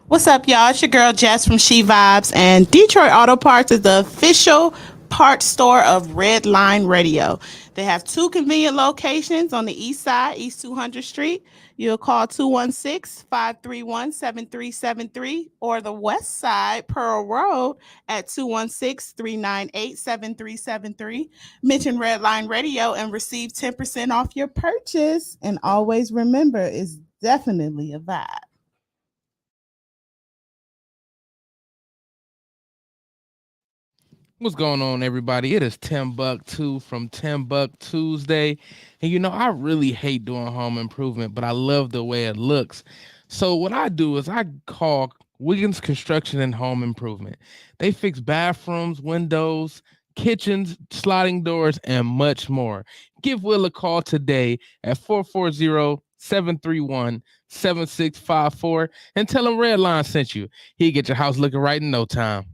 What's up, y'all? It's your girl Jess from She Vibes, and Detroit Auto Parts is the official parts store of Red Line Radio. They have two convenient locations on the east side, East 200th Street. You'll call 216-531-7373, or the west side, Pearl Road, at 216-398-7373. Mention Red Line Radio and receive 10% off your purchase. And always remember, it's definitely a vibe. What's going on, everybody? It is Tim Buck 2 from Tim Buck Tuesday. And I really hate doing home improvement, but I love the way it looks. So what I do is I call Wiggins Construction and Home Improvement. They fix bathrooms, windows, kitchens, sliding doors, and much more. Give Will a call today at 440-731-7654 and tell him Redline sent you. He'll get your house looking right in no time.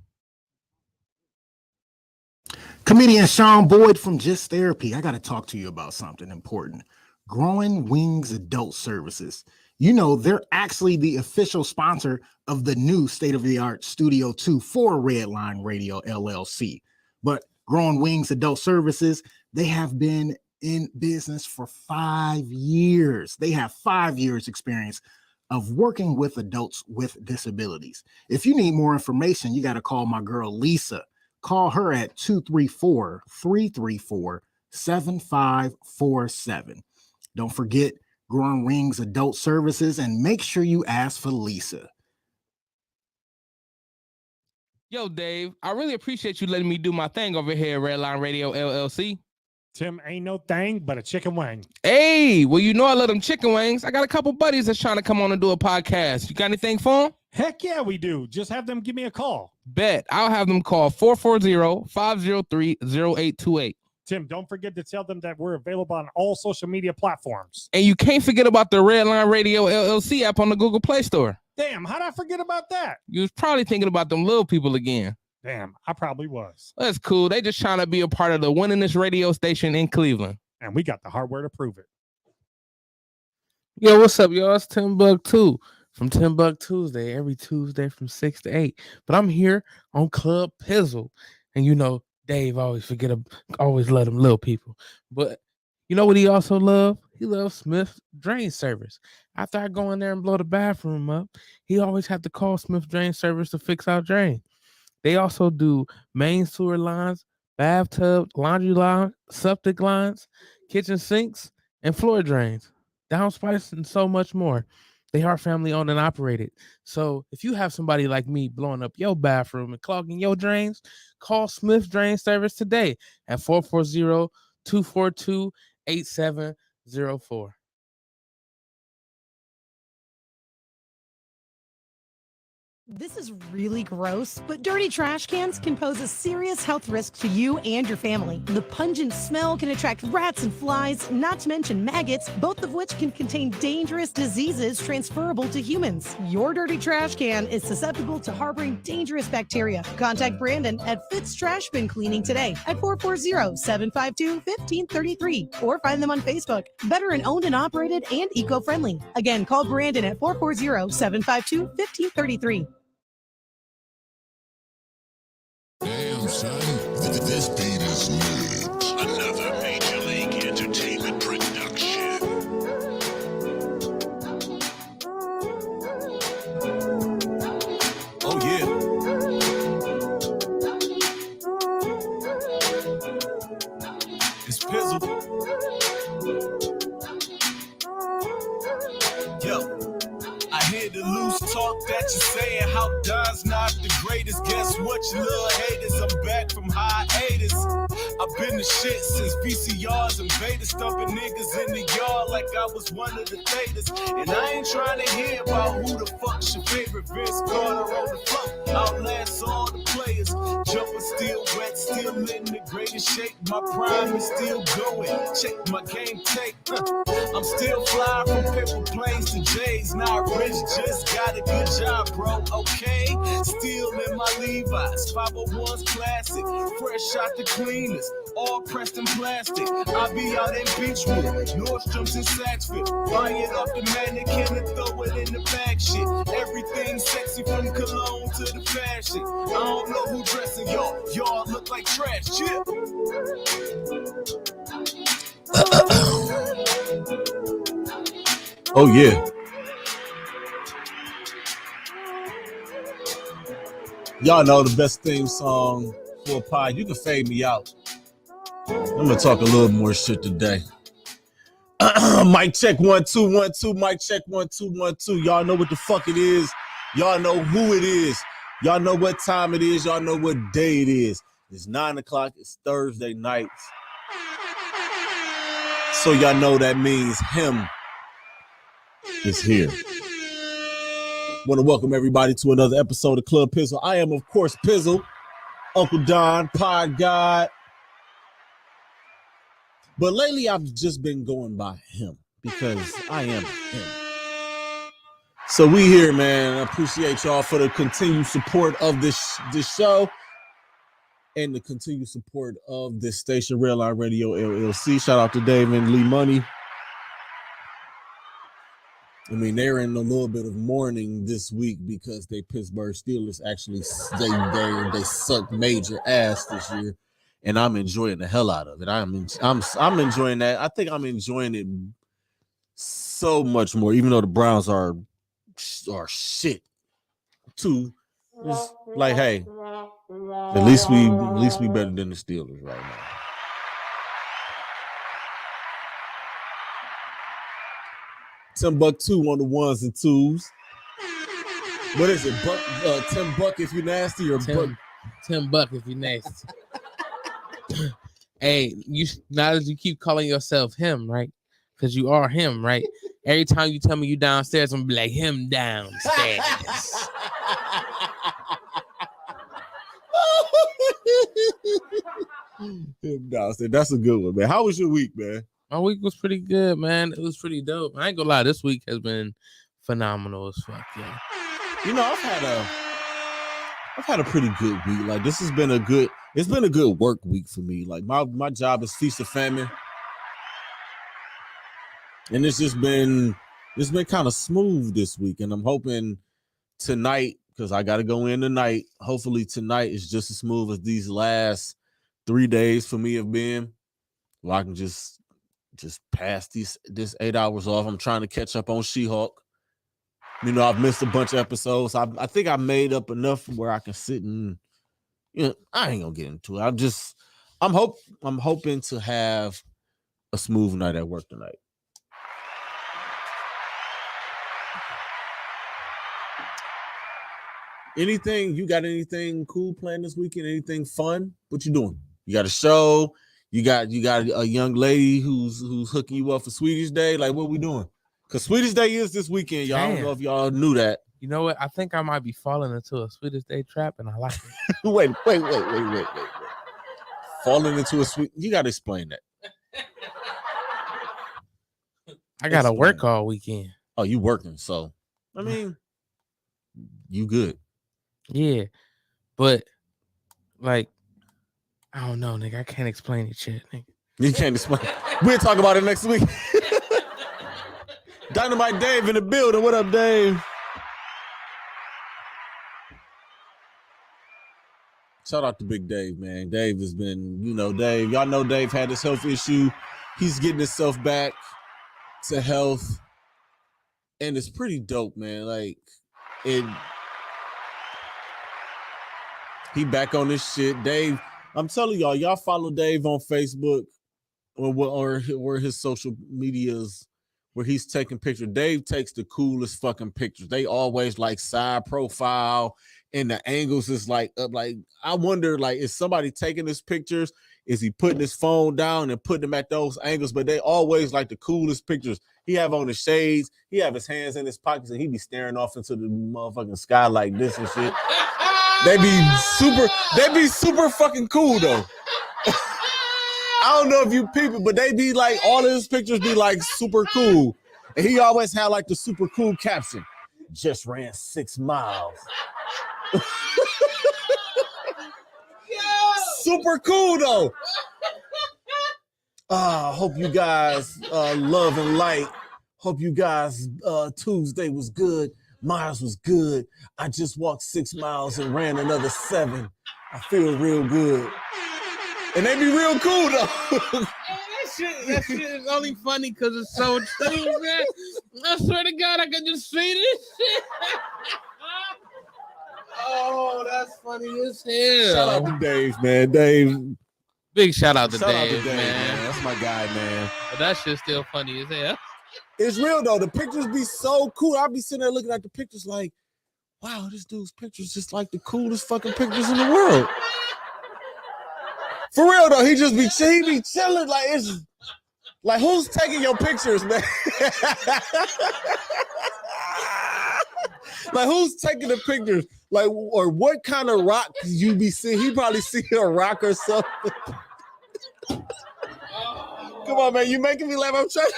Comedian Sean Boyd from Just Therapy. I got to talk to you about something important. Growing Wings Adult Services. They're actually the official sponsor of the new state-of-the-art Studio 2 for Redline Radio LLC. But Growing Wings Adult Services, they have been in business for 5 years. They have 5 years experience of working with adults with disabilities. If you need more information, you got to call my girl Lisa. Call her at 234-334-7547. Don't forget Growing Wings Adult Services, and make sure you ask for Lisa. Yo, Dave, I really appreciate you letting me do my thing over here at Redline Radio LLC. Tim, ain't no thing but a chicken wing. Hey, well, I love them chicken wings. I got a couple buddies that's trying to come on and do a podcast. You got anything for them? Heck yeah, we do. Just have them give me a call. Bet. I'll have them call 440-503-0828. Tim, don't forget to tell them that we're available on all social media platforms. And you can't forget about the Redline Radio LLC app on the Google Play Store. Damn, how'd I forget about that? You was probably thinking about them little people again. Damn, I probably was. That's cool. They just trying to be a part of the winningest radio station in Cleveland. And we got the hardware to prove it. Yo, what's up, y'all? It's Tim Buck 2 from Tim Buck Tuesday, every Tuesday from 6 to 8. But I'm here on Club Pizzle. And Dave always love them little people. But you know what he also loves? He loves Smith Drain Service. After I go in there and blow the bathroom up, he always have to call Smith Drain Service to fix our drain. They also do main sewer lines, bathtub, laundry lines, septic lines, kitchen sinks, and floor drains, downspouts, and so much more. They are family owned and operated. So if you have somebody like me blowing up your bathroom and clogging your drains, call Smith Drain Service today at 440-242-8704. This is really gross, but dirty trash cans can pose a serious health risk to you and your family. The pungent smell can attract rats and flies, not to mention maggots, both of which can contain dangerous diseases transferable to humans. Your dirty trash can is susceptible to harboring dangerous bacteria. Contact Brandon at Fitz Trash Bin Cleaning today at 440-752-1533 or find them on Facebook. Veteran owned and operated and eco-friendly. Again, call Brandon at 440-752-1533. Damn, son, this beat is lit. Another Major League Entertainment production. Oh, yeah. It's Pizzle. Yo. I hear the loose talk that you're saying, how Don's not the greatest. Guess what, you little haters? I'm back from hiatus. I've been the shit since VCRs and Vader, stumping niggas in the yard like I was one of the Theters. And I ain't trying to hear about who the fuck's your favorite. Vince Carter on the floor, outlast all the players. Jumping still wet, still still in the greatest shape. My prime is still going. Check my game tape. I'm still fly from paper planes to J's. Not rich, just got a good job, bro. Okay, still in my Levi's, 501's classic, fresh out the cleaners, all pressed in plastic. I be out in Beachwood, Nordstrom's in Saxville. Buy it off the mannequin and throw it in the bag. Shit, everything sexy from cologne to the fashion. I don't know who dressing y'all. Y'all look like trash. Chip. Oh yeah. Y'all know the best theme song for a pod. You can fade me out. I'm gonna talk a little more shit today. Mic check 1 2 1 2. Mic check 1 2 1 2. Y'all know what the fuck it is. Y'all know who it is. Y'all know what time it is. Y'all know what day it is. It's 9 o'clock. It's Thursday night. So y'all know that means him is here. Want to welcome everybody to another episode of Club Pizzle. I am, of course, Pizzle, Uncle Don, Pod God. But lately, I've just been going by him because I am him. So we here, man. I appreciate y'all for the continued support of this show and the continued support of this station, Redline Radio LLC. Shout out to Dave and Lee Money. I mean, they're in a little bit of mourning this week because they Pittsburgh Steelers actually they sucked major ass this year, and I'm enjoying the hell out of it. I'm enjoying that. I think I'm enjoying it so much more, even though the Browns are shit too. It's like, hey, at least we better than the Steelers right now. $10 on the ones and twos. What is it? $10 if you nasty or $10 if you nasty. Hey, now that you keep calling yourself him, right? Because you are him, right? Every time you tell me you downstairs, I'm gonna be like him downstairs. Him downstairs. That's a good one, man. How was your week, man? My week was pretty good, man. It was pretty dope. I ain't gonna lie, this week has been phenomenal as fuck, yeah. You know, I've had a pretty good week. Like it's been a good work week for me. Like my job is Feast of Famine. And it's been kind of smooth this week. And I'm hoping tonight, because I gotta go in tonight. Hopefully tonight is just as smooth as these last 3 days for me have been. Well, I can just pass this 8 hours off. I'm trying to catch up on She-Hulk. You know, I've missed a bunch of episodes. I think I made up enough where I can sit and, you know, I ain't gonna get into it. I'm hoping to have a smooth night at work tonight. You got anything cool planned this weekend? Anything fun? What you doing? You got a show? You got a young lady who's hooking you up for Swedish Day? Like, what we doing? Because Swedish Day is this weekend, y'all. Damn. I don't know if y'all knew that. You know what? I think I might be falling into a Swedish Day trap, and I like it. Wait. Falling into a sweet... You got to explain that. I got to work all weekend. Oh, you working, so... I mean, you good. Yeah, but, like... I don't know, nigga. I can't explain it yet, nigga. You can't explain. We'll talk about it next week. Dynamite Dave in the building. What up, Dave? Shout out to Big Dave, man. Dave has been, Dave. Y'all know Dave had this health issue. He's getting himself back to health. And it's pretty dope, man. Like, he back on this shit. Dave, I'm telling y'all follow Dave on Facebook or his social medias where he's taking pictures. Dave takes the coolest fucking pictures. They always like side profile and the angles is like up. Like, I wonder, like, is somebody taking his pictures? Is he putting his phone down and putting them at those angles? But they always like the coolest pictures. He have on his shades. He have his hands in his pockets and he be staring off into the motherfucking sky like this and shit. They be super fucking cool though. I don't know if you people, but they be like, all of his pictures be like super cool. And he always had like the super cool caption. Just ran 6 miles. Super cool though. Hope you guys love and light. Hope you guys Tuesday was good. Mars was good. I just walked 6 miles and ran another 7. I feel real good. And they be real cool though. That shit is only funny because it's so true, man. I swear to God, I can just see this shit. Oh, that's funny as hell. Shout out to Dave, man. Dave. Big shout out to Shout out Dave, to Dave, man. That's my guy, man. But that shit's still funny as hell. It's real though. The pictures be so cool. I'll be sitting there looking at the pictures like, wow, this dude's pictures just like the coolest fucking pictures in the world. For real though, he be chilling like it's like who's taking your pictures, man? Like who's taking the pictures? Like or what kind of rock you be seeing? He probably see a rock or something. Come on, man, you making me laugh. I'm trying to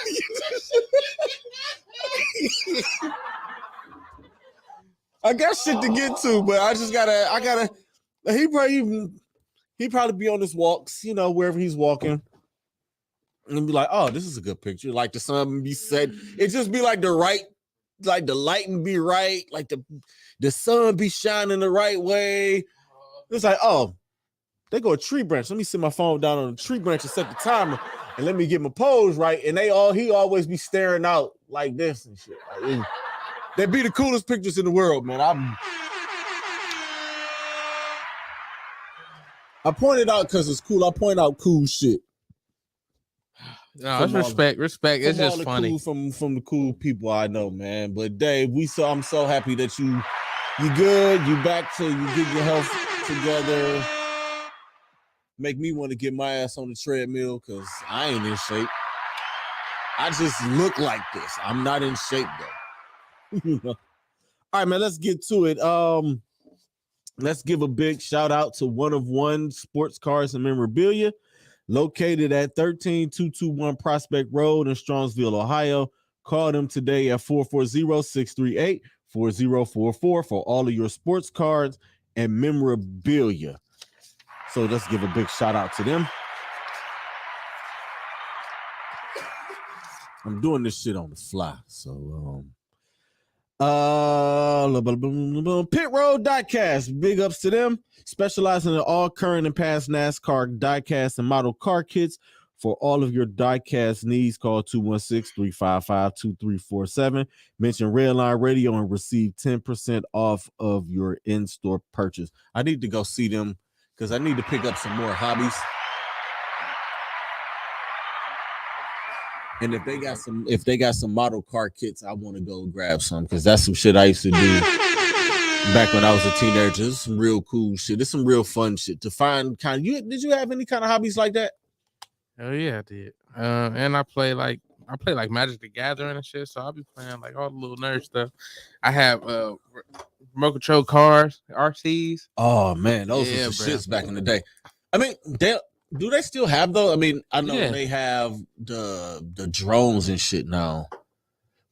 I got shit to get to, but I gotta he probably be on his walks, you know, wherever he's walking. And be like, oh, this is a good picture. Like the sun be set. It just be like the lighting be right, like the sun be shining the right way. It's like, oh, they go a tree branch. Let me sit my phone down on the tree branch and set the timer and let me get my pose right. And he always be staring out like this and shit. Like, they be the coolest pictures in the world, man. I pointed out because it's cool. I point out cool shit. No, it's respect. It's just funny. Cool, from the cool people I know, man. But Dave, I'm so happy that you good. You back to you get your health together. Make me want to get my ass on the treadmill because I ain't in shape. I just look like this. I'm not in shape though. All right, man. Let's get to it. Let's give a big shout out to One of One Sports Cars and Memorabilia, located at 13221 Prospect Road in Strongsville, Ohio. Call them today at 440-638-4044 for all of your sports cards and memorabilia. So let's give a big shout out to them. I'm doing this shit on the fly. So Pit Road Diecast, big ups to them. Specializing in all current and past NASCAR diecast and model car kits. For all of your diecast needs, call 216-355-2347. Mention Redline Radio and receive 10% off of your in-store purchase. I need to go see them because I need to pick up some more hobbies. And if they got some model car kits, I want to go grab some because that's some shit I used to do back when I was a teenager. This is some real cool shit. This is some real fun shit to find. Did you have any kind of hobbies like that? Oh yeah, I did. And I play like Magic the Gathering and shit. So I'll be playing like all the little nerd stuff. I have remote control cars, RCs. Oh man, those were some shits back in the day. I mean, do they still have those? I mean, I know they have the drones and shit now,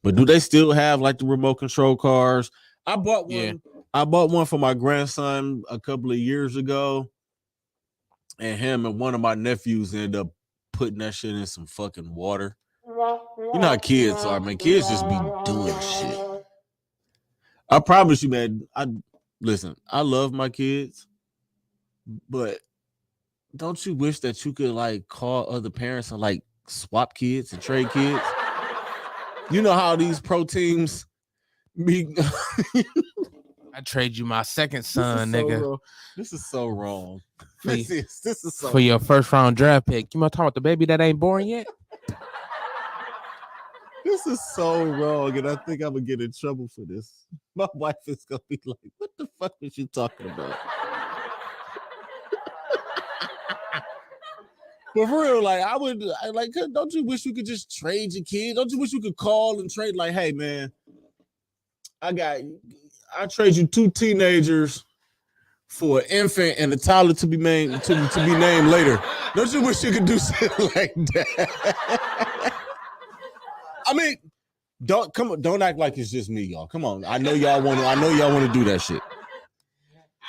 but do they still have like the remote control cars? I bought one. Yeah. I bought one for my grandson a couple of years ago, and him and one of my nephews ended up putting that shit in some fucking water. You know how kids are, man. Kids just be doing shit. I promise you, man. Listen, I love my kids, but don't you wish that you could like call other parents and like swap kids and trade kids? You know how these pro teams be. I trade you my second son, nigga. This is so wrong. This is so for your first round draft pick. You want to talk about the baby that ain't born yet? This is so wrong, and I think I'm gonna get in trouble for this. My wife is gonna be like, "What the fuck was you talking about?" But for real, like don't you wish you could just trade your kids? Don't you wish you could call and trade? Like, hey man, I trade you 2 teenagers for an infant and a toddler to be named to be named later. Don't you wish you could do something like that? I mean, don't act like it's just me, y'all. Come on. I know y'all want to do that shit.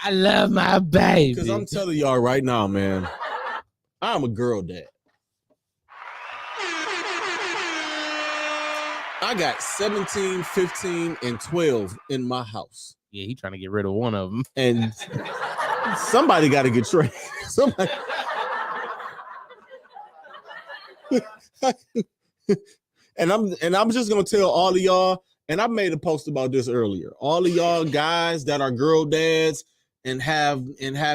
I love my baby. Because I'm telling y'all right now, man, I'm a girl dad. I got 17, 15, and 12 in my house. Yeah, he trying to get rid of one of them. And somebody got to get trained. Somebody. and I'm just gonna tell all of y'all, and I made a post about this earlier. All of y'all guys that are girl dads and have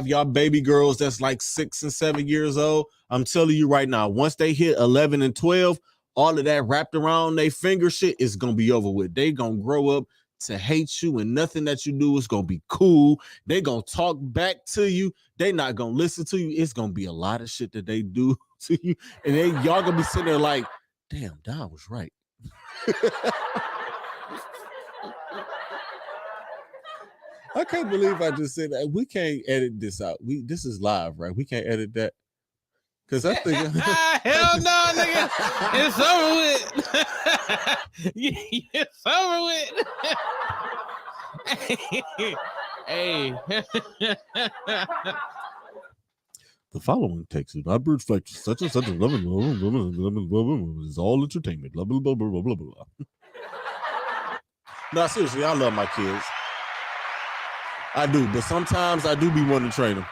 y'all baby girls that's like 6 and 7 years old. I'm telling you right now, once they hit 11 and 12, all of that wrapped around their finger shit is gonna be over with. They gonna grow up to hate you, and nothing that you do is gonna be cool. They gonna talk back to you. They not gonna listen to you. It's gonna be a lot of shit that they do to you, and y'all gonna be sitting there like, damn, Don was right. I can't believe I just said that. We can't edit this out. This is live, right? We can't edit that. Cause I think hell no, nigga. It's over with. It's over with. Hey. The following text is not reflect such and such a is all entertainment. Blah blah blah blah blah blah. No, seriously, I love my kids. I do, but sometimes I do be wanting to train them.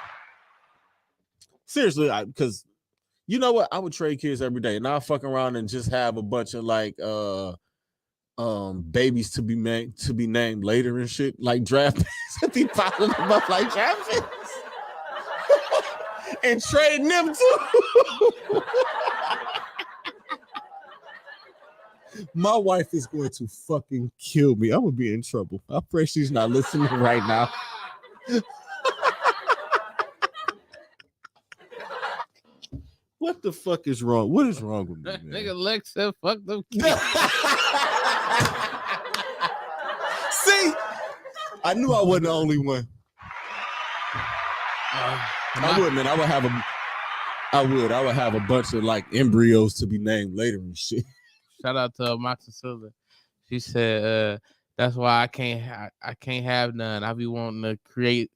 Seriously, because you know what? I would trade kids every day, and I'll fuck around and just have a bunch of like babies to be named later and shit, like draft picks, and be piling them up like draft picks. And trading them too. My wife is going to fucking kill me. I'm gonna be in trouble. I pray she's not listening right now. What the fuck is wrong? What is wrong with me, man? Nigga Lex said fuck them kids. See? I knew I wasn't the only one. I would, man. I would have a bunch of like embryos to be named later and shit. Shout out to Maxilla. She said, "That's why I can't have none. I be wanting to create,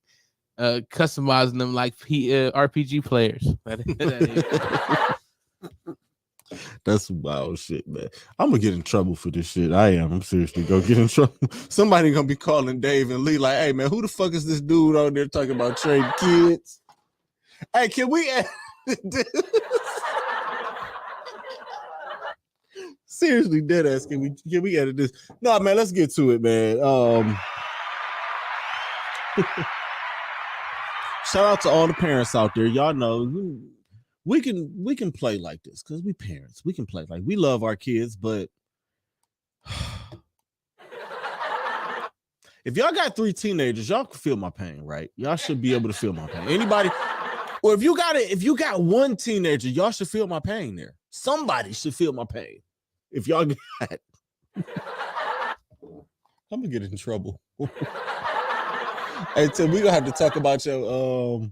customizing them like RPG players." That's wild shit, man. I'm gonna get in trouble for this shit. I am. I'm seriously gonna get in trouble. Somebody gonna be calling Dave and Lee like, "Hey, man, who the fuck is this dude out there talking about trading kids?" Hey, can we edit this? Seriously, deadass, can we edit this? No, man, let's get to it, man. Shout out to all the parents out there. Y'all know we can play like this because we parents. We can play like we love our kids, but if y'all got 3 teenagers, y'all can feel my pain, right? Y'all should be able to feel my pain. Anybody? Or if you got 1 teenager, y'all should feel my pain there. Somebody should feel my pain. If y'all got, I'm gonna get in trouble. Hey, Tim, we gonna have to talk about your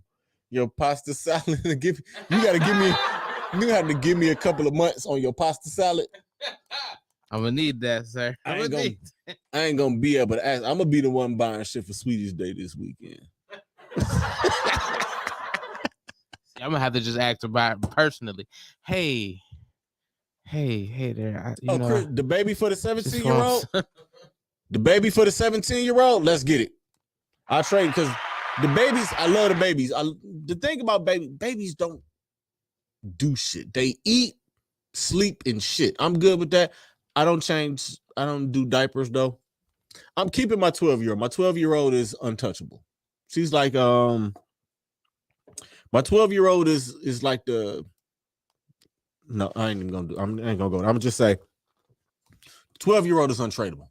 pasta salad. You gonna have to give me a couple of months on your pasta salad. I'm gonna need that, sir. I ain't gonna be able to ask. I'm gonna be the one buying shit for Sweetie's Day this weekend. I'm gonna have to just ask about it personally. Hey there. Chris, the baby for the 17-year-old? The baby for the 17-year-old? Let's get it. I'll trade because the babies, I love the babies. The thing about babies don't do shit. They eat, sleep, and shit. I'm good with that. I don't do diapers though. I'm keeping my 12-year-old. My 12-year-old is untouchable. She's like, my 12-year-old is like the, no, I ain't gonna go. I'm gonna just say 12-year-old is untradeable.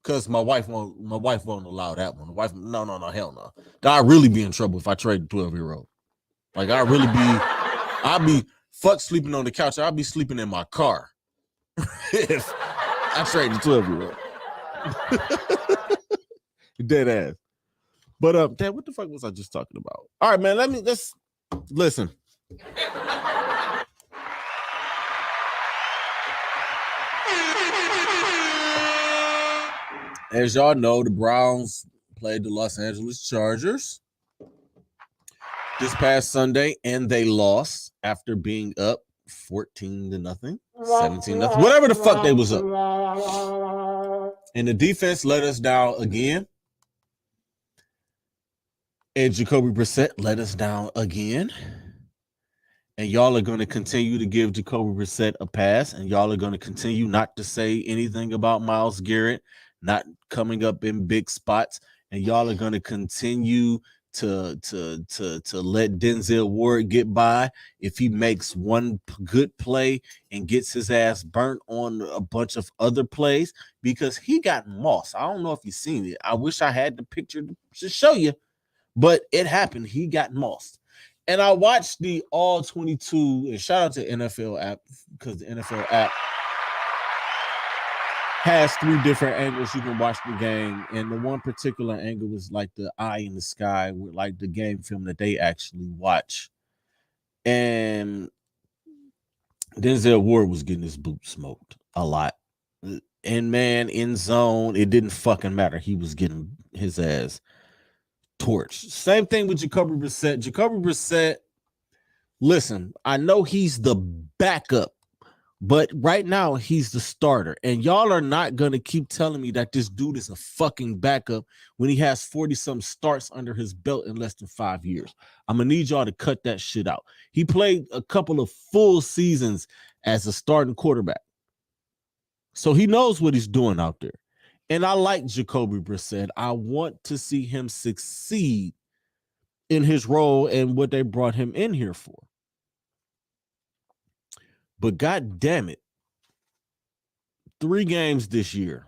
Cause my wife won't allow that one. The wife, no, hell no. I'd really be in trouble if I trade the 12-year-old. Like I'd be fuck sleeping on the couch. I'd be sleeping in my car if I trade the 12-year-old. Dead ass. But Dad, what the fuck was I just talking about? All right, man. Let's listen. As y'all know, the Browns played the Los Angeles Chargers this past Sunday, and they lost after being up 14-0, 17-0, whatever the fuck they was up. And the defense let us down again. And Jacoby Brissett let us down again. And y'all are going to continue to give Jacoby Brissett a pass, and y'all are going to continue not to say anything about Myles Garrett not coming up in big spots, and y'all are going to continue to let Denzel Ward get by if he makes one good play and gets his ass burnt on a bunch of other plays, because he got mossed. I don't know if you've seen it. I wish I had the picture to show you, but it happened. He got mossed. And I watched the all 22, and shout out to NFL app, because the NFL app has 3 different angles you can watch the game. And the one particular angle was like the eye in the sky with like the game film that they actually watch. And Denzel Ward was getting his boot smoked a lot. And man, in zone, it didn't fucking matter. He was getting his ass torched. Same thing with Jacoby Brissett. Jacoby Brissett, listen, I know he's the backup, but right now he's the starter. And y'all are not going to keep telling me that this dude is a fucking backup when he has 40-some starts under his belt in less than 5 years. I'm going to need y'all to cut that shit out. He played a couple of full seasons as a starting quarterback. So he knows what he's doing out there. And I like Jacoby Brissett. I want to see him succeed in his role and what they brought him in here for. But God damn it, 3 games this year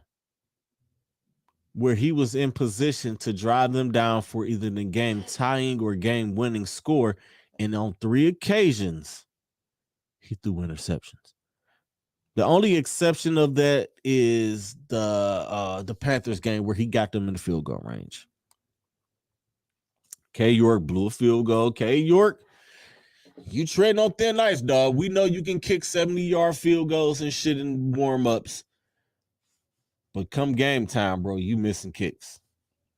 where he was in position to drive them down for either the game tying or game winning score. And on 3 occasions, he threw interceptions. The only exception of that is the Panthers game where he got them in the field goal range. K. York blew a field goal. K. York, you treading on thin ice, dog. We know you can kick 70-yard field goals and shit in warm-ups. But come game time, bro, you missing kicks.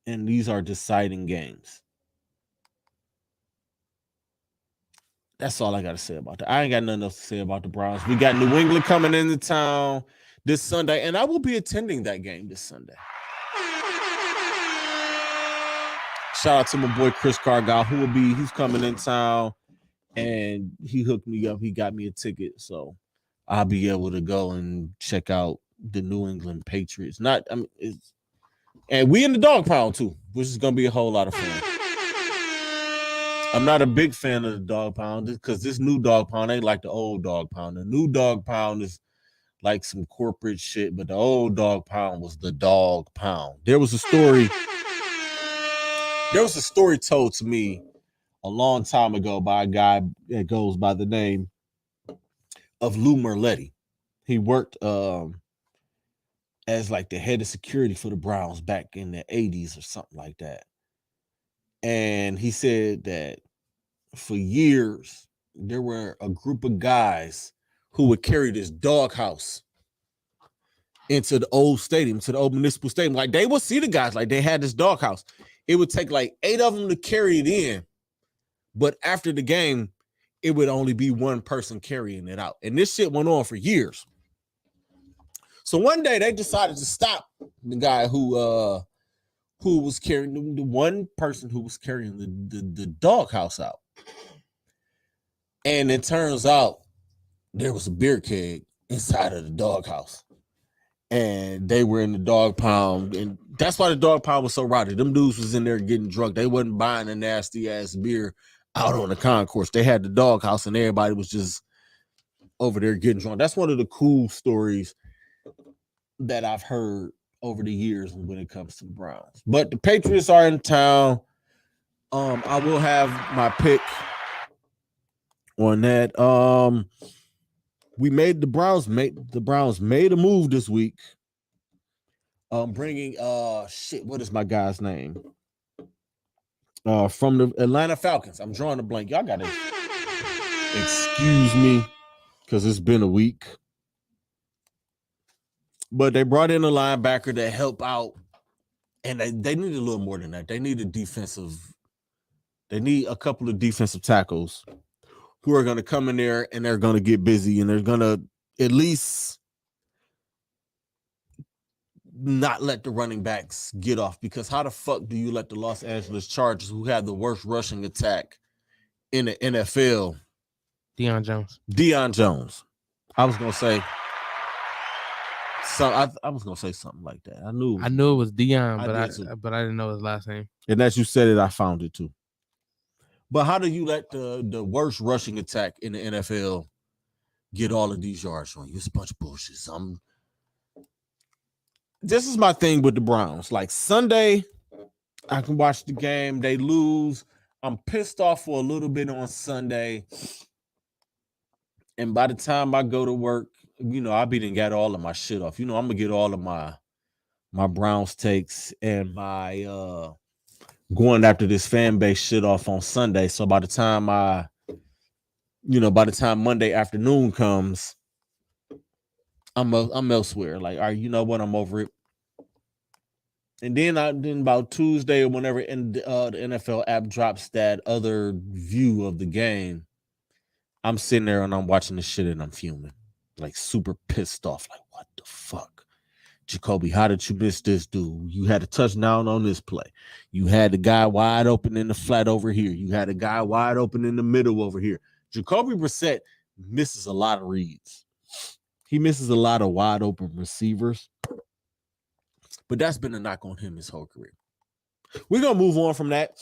And these are deciding games. That's all I got to say about that. I ain't got nothing else to say about the Browns. We got New England coming into town this Sunday, and I will be attending that game this Sunday. Shout out to my boy Chris Cargile, he's coming in town, and he hooked me up. He got me a ticket, so I'll be able to go and check out the New England Patriots. And we in the dog pound too, which is gonna be a whole lot of fun. I'm not a big fan of the dog pound because this new dog pound ain't like the old dog pound. The new dog pound is like some corporate shit, but the old dog pound was the dog pound. There was a story told to me a long time ago by a guy that goes by the name of Lou Merletti. He worked as like the head of security for the Browns back in the 80s or something like that. And he said that for years, there were a group of guys who would carry this doghouse into the old stadium, to the old municipal stadium. Like they would see the guys, like they had this doghouse. It would take like 8 of them to carry it in. But after the game, it would only be one person carrying it out. And this shit went on for years. So one day they decided to stop the guy who was carrying the one person who was carrying the doghouse out. And it turns out there was a beer keg inside of the doghouse. And they were in the dog pound. And that's why the dog pound was so rowdy. Them dudes was in there getting drunk. They wasn't buying a nasty ass beer out on the concourse. They had the doghouse and everybody was just over there getting drunk. That's one of the cool stories that I've heard over the years when it comes to the Browns. But the Patriots are in town. I will have my pick on that. The Browns made a move this week. Bringing what is my guy's name? from the Atlanta Falcons. I'm drawing a blank. Y'all gotta excuse me because it's been a week. But they brought in a linebacker to help out, and they need a little more than that. They need a couple of defensive tackles who are going to come in there and they're going to get busy and they're going to at least not let the running backs get off, because how the fuck do you let the Los Angeles Chargers, who had the worst rushing attack in the NFL, Deion Jones. I was gonna say I was gonna say something like that. I knew it was Deion, but I didn't know his last name. And as you said it, I found it too. But how do you let the worst rushing attack in the NFL get all of these yards on you? It's a bunch of bullshit. This is my thing with the Browns. Like Sunday, I can watch the game. They lose. I'm pissed off for a little bit on Sunday. And by the time I go to work, I done got all of my shit off. I'm gonna get all of my Browns takes and my going after this fan base shit off on Sunday. So by the time Monday afternoon comes, I'm elsewhere. Like, all right, you know what? I'm over it. And then about Tuesday or whenever the NFL app drops that other view of the game, I'm sitting there and I'm watching the shit and I'm fuming, like super pissed off. Like, what the fuck? Jacoby, how did you miss this dude? You had a touchdown on this play. You had the guy wide open in the flat over here. You had a guy wide open in the middle over here. Jacoby Brissett misses a lot of reads. He misses a lot of wide open receivers. But that's been a knock on him his whole career. We're going to move on from that.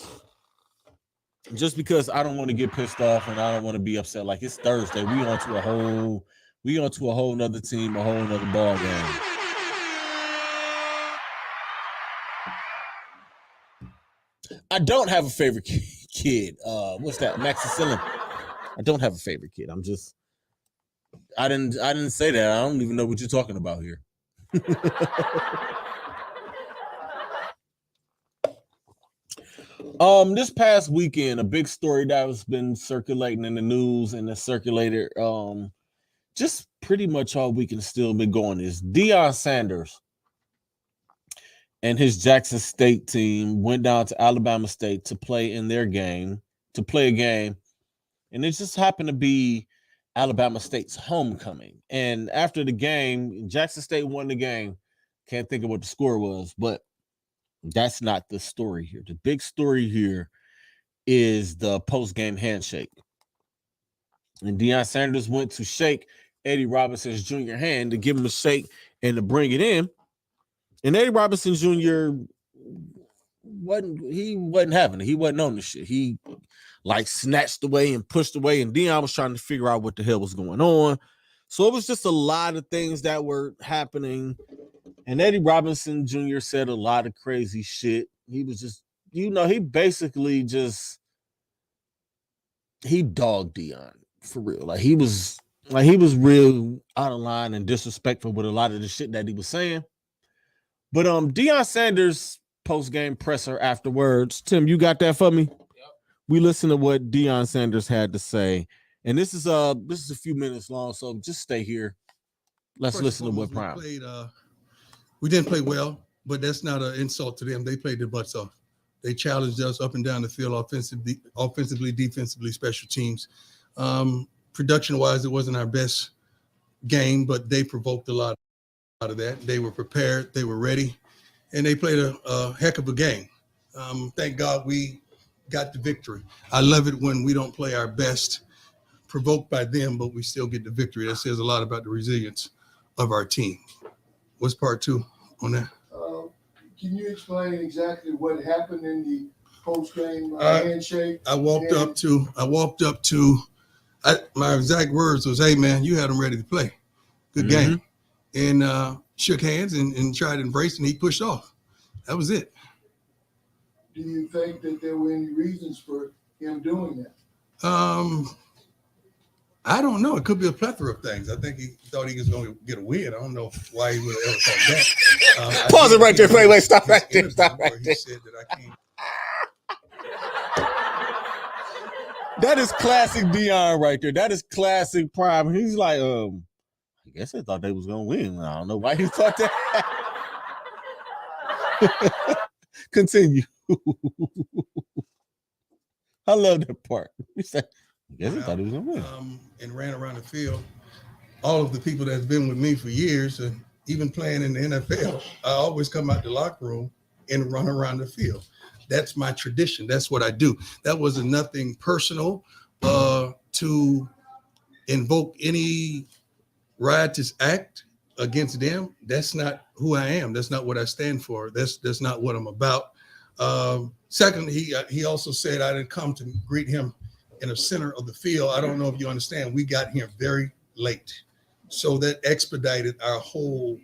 Just because I don't want to get pissed off and I don't want to be upset. Like, it's Thursday. We on to a whole nother team, a whole nother ball game. I don't have a favorite kid. What's that? Max Sicilian. I don't have a favorite kid. I didn't say that. I don't even know what you're talking about here. This past weekend, a big story that has been circulating in the news and has circulated just pretty much all weekend, still been going, is Deion Sanders and his Jackson State team went down to Alabama State to play a game, and it just happened to be Alabama State's homecoming. And after the game, Jackson State won the game. Can't think of what the score was, but that's not the story here. The big story here is the post-game handshake. And Deion Sanders went to shake Eddie Robinson's Jr. hand to give him a shake and to bring it in. And Eddie Robinson Jr. wasn't having it. He wasn't on the shit. He snatched away and pushed away, and Deion was trying to figure out what the hell was going on. So it was just a lot of things that were happening. And Eddie Robinson Jr. said a lot of crazy shit. He was just, he basically just, he dogged Deion for real. He was real out of line and disrespectful with a lot of the shit that he was saying. But Deion Sanders post-game presser afterwards. Tim, you got that for me? Yep. We listened to what Deion Sanders had to say. And this is a few minutes long, so just stay here. Let's listen to what Prime. We didn't play well, but that's not an insult to them. They played their butts off. They challenged us up and down the field offensively, defensively, special teams. Production-wise, it wasn't our best game, but they provoked a lot of that. They were prepared. They were ready, and they played a heck of a game. Thank God we got the victory. I love it when we don't play our best, provoked by them, but we still get the victory. That says a lot about the resilience of our team. What's part two on that? Can you explain exactly what happened in the post-game handshake? I walked up to, my exact words was, "Hey man, you had them ready to play. Good game." And shook hands and tried to embrace, and he pushed off. That was it. Do you think that there were any reasons for him doing that? I don't know. It could be a plethora of things. I think he thought he was going to get a win. I don't know why he would have ever thought that. Pause it right there. Wait, stop right there. He said that I can't. That is classic Dion right there. That is classic Prime. He's like, I guess I thought they was gonna win. I don't know why he thought that. Continue. I love that part. He said, I guess he thought he was gonna win. And ran around the field. All of the people that's been with me for years, and even playing in the NFL, I always come out the locker room and run around the field. That's my tradition. That's what I do. That wasn't nothing personal to invoke any riotous act against them. That's not who I am. That's not what I stand for. That's not what I'm about. Second, he also said I didn't come to greet him in the center of the field. I don't know if you understand. We got here very late. So that expedited our whole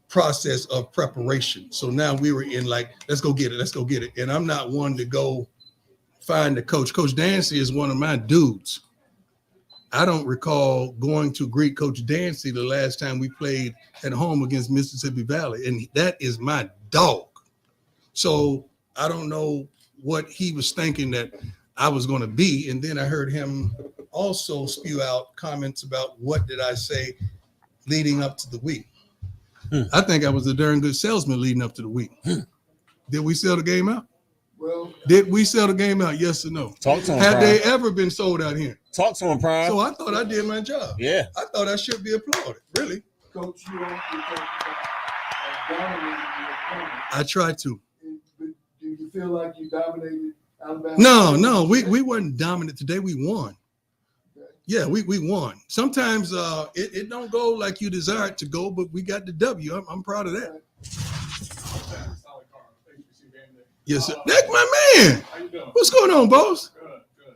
process of preparation. So now we were in like, let's go get it. And I'm not one to go find the coach. Coach Dancy is one of my dudes. I don't recall going to greet Coach Dancy the last time we played at home against Mississippi Valley. And that is my dog. So I don't know what he was thinking that I was going to be. And then I heard him also spew out comments about what did I say leading up to the week. I think I was a darn good salesman leading up to the week. Did we sell the game out? Well, Did we sell the game out? Yes or no? Talk to him, Have Prime. they ever been sold out here? Talk to him, Prime. So I thought I did my job. Yeah. I thought I should be applauded. Really? Coach, you also talked about dominating your opponent. I tried to. But do you feel like you dominated Alabama? No, we weren't dominant today. We won. Yeah, we won. Sometimes it don't go like you desire it to go, but we got the W. I'm proud of that. Yes, sir. That's my man. How you doing? What's going on, boss? Good.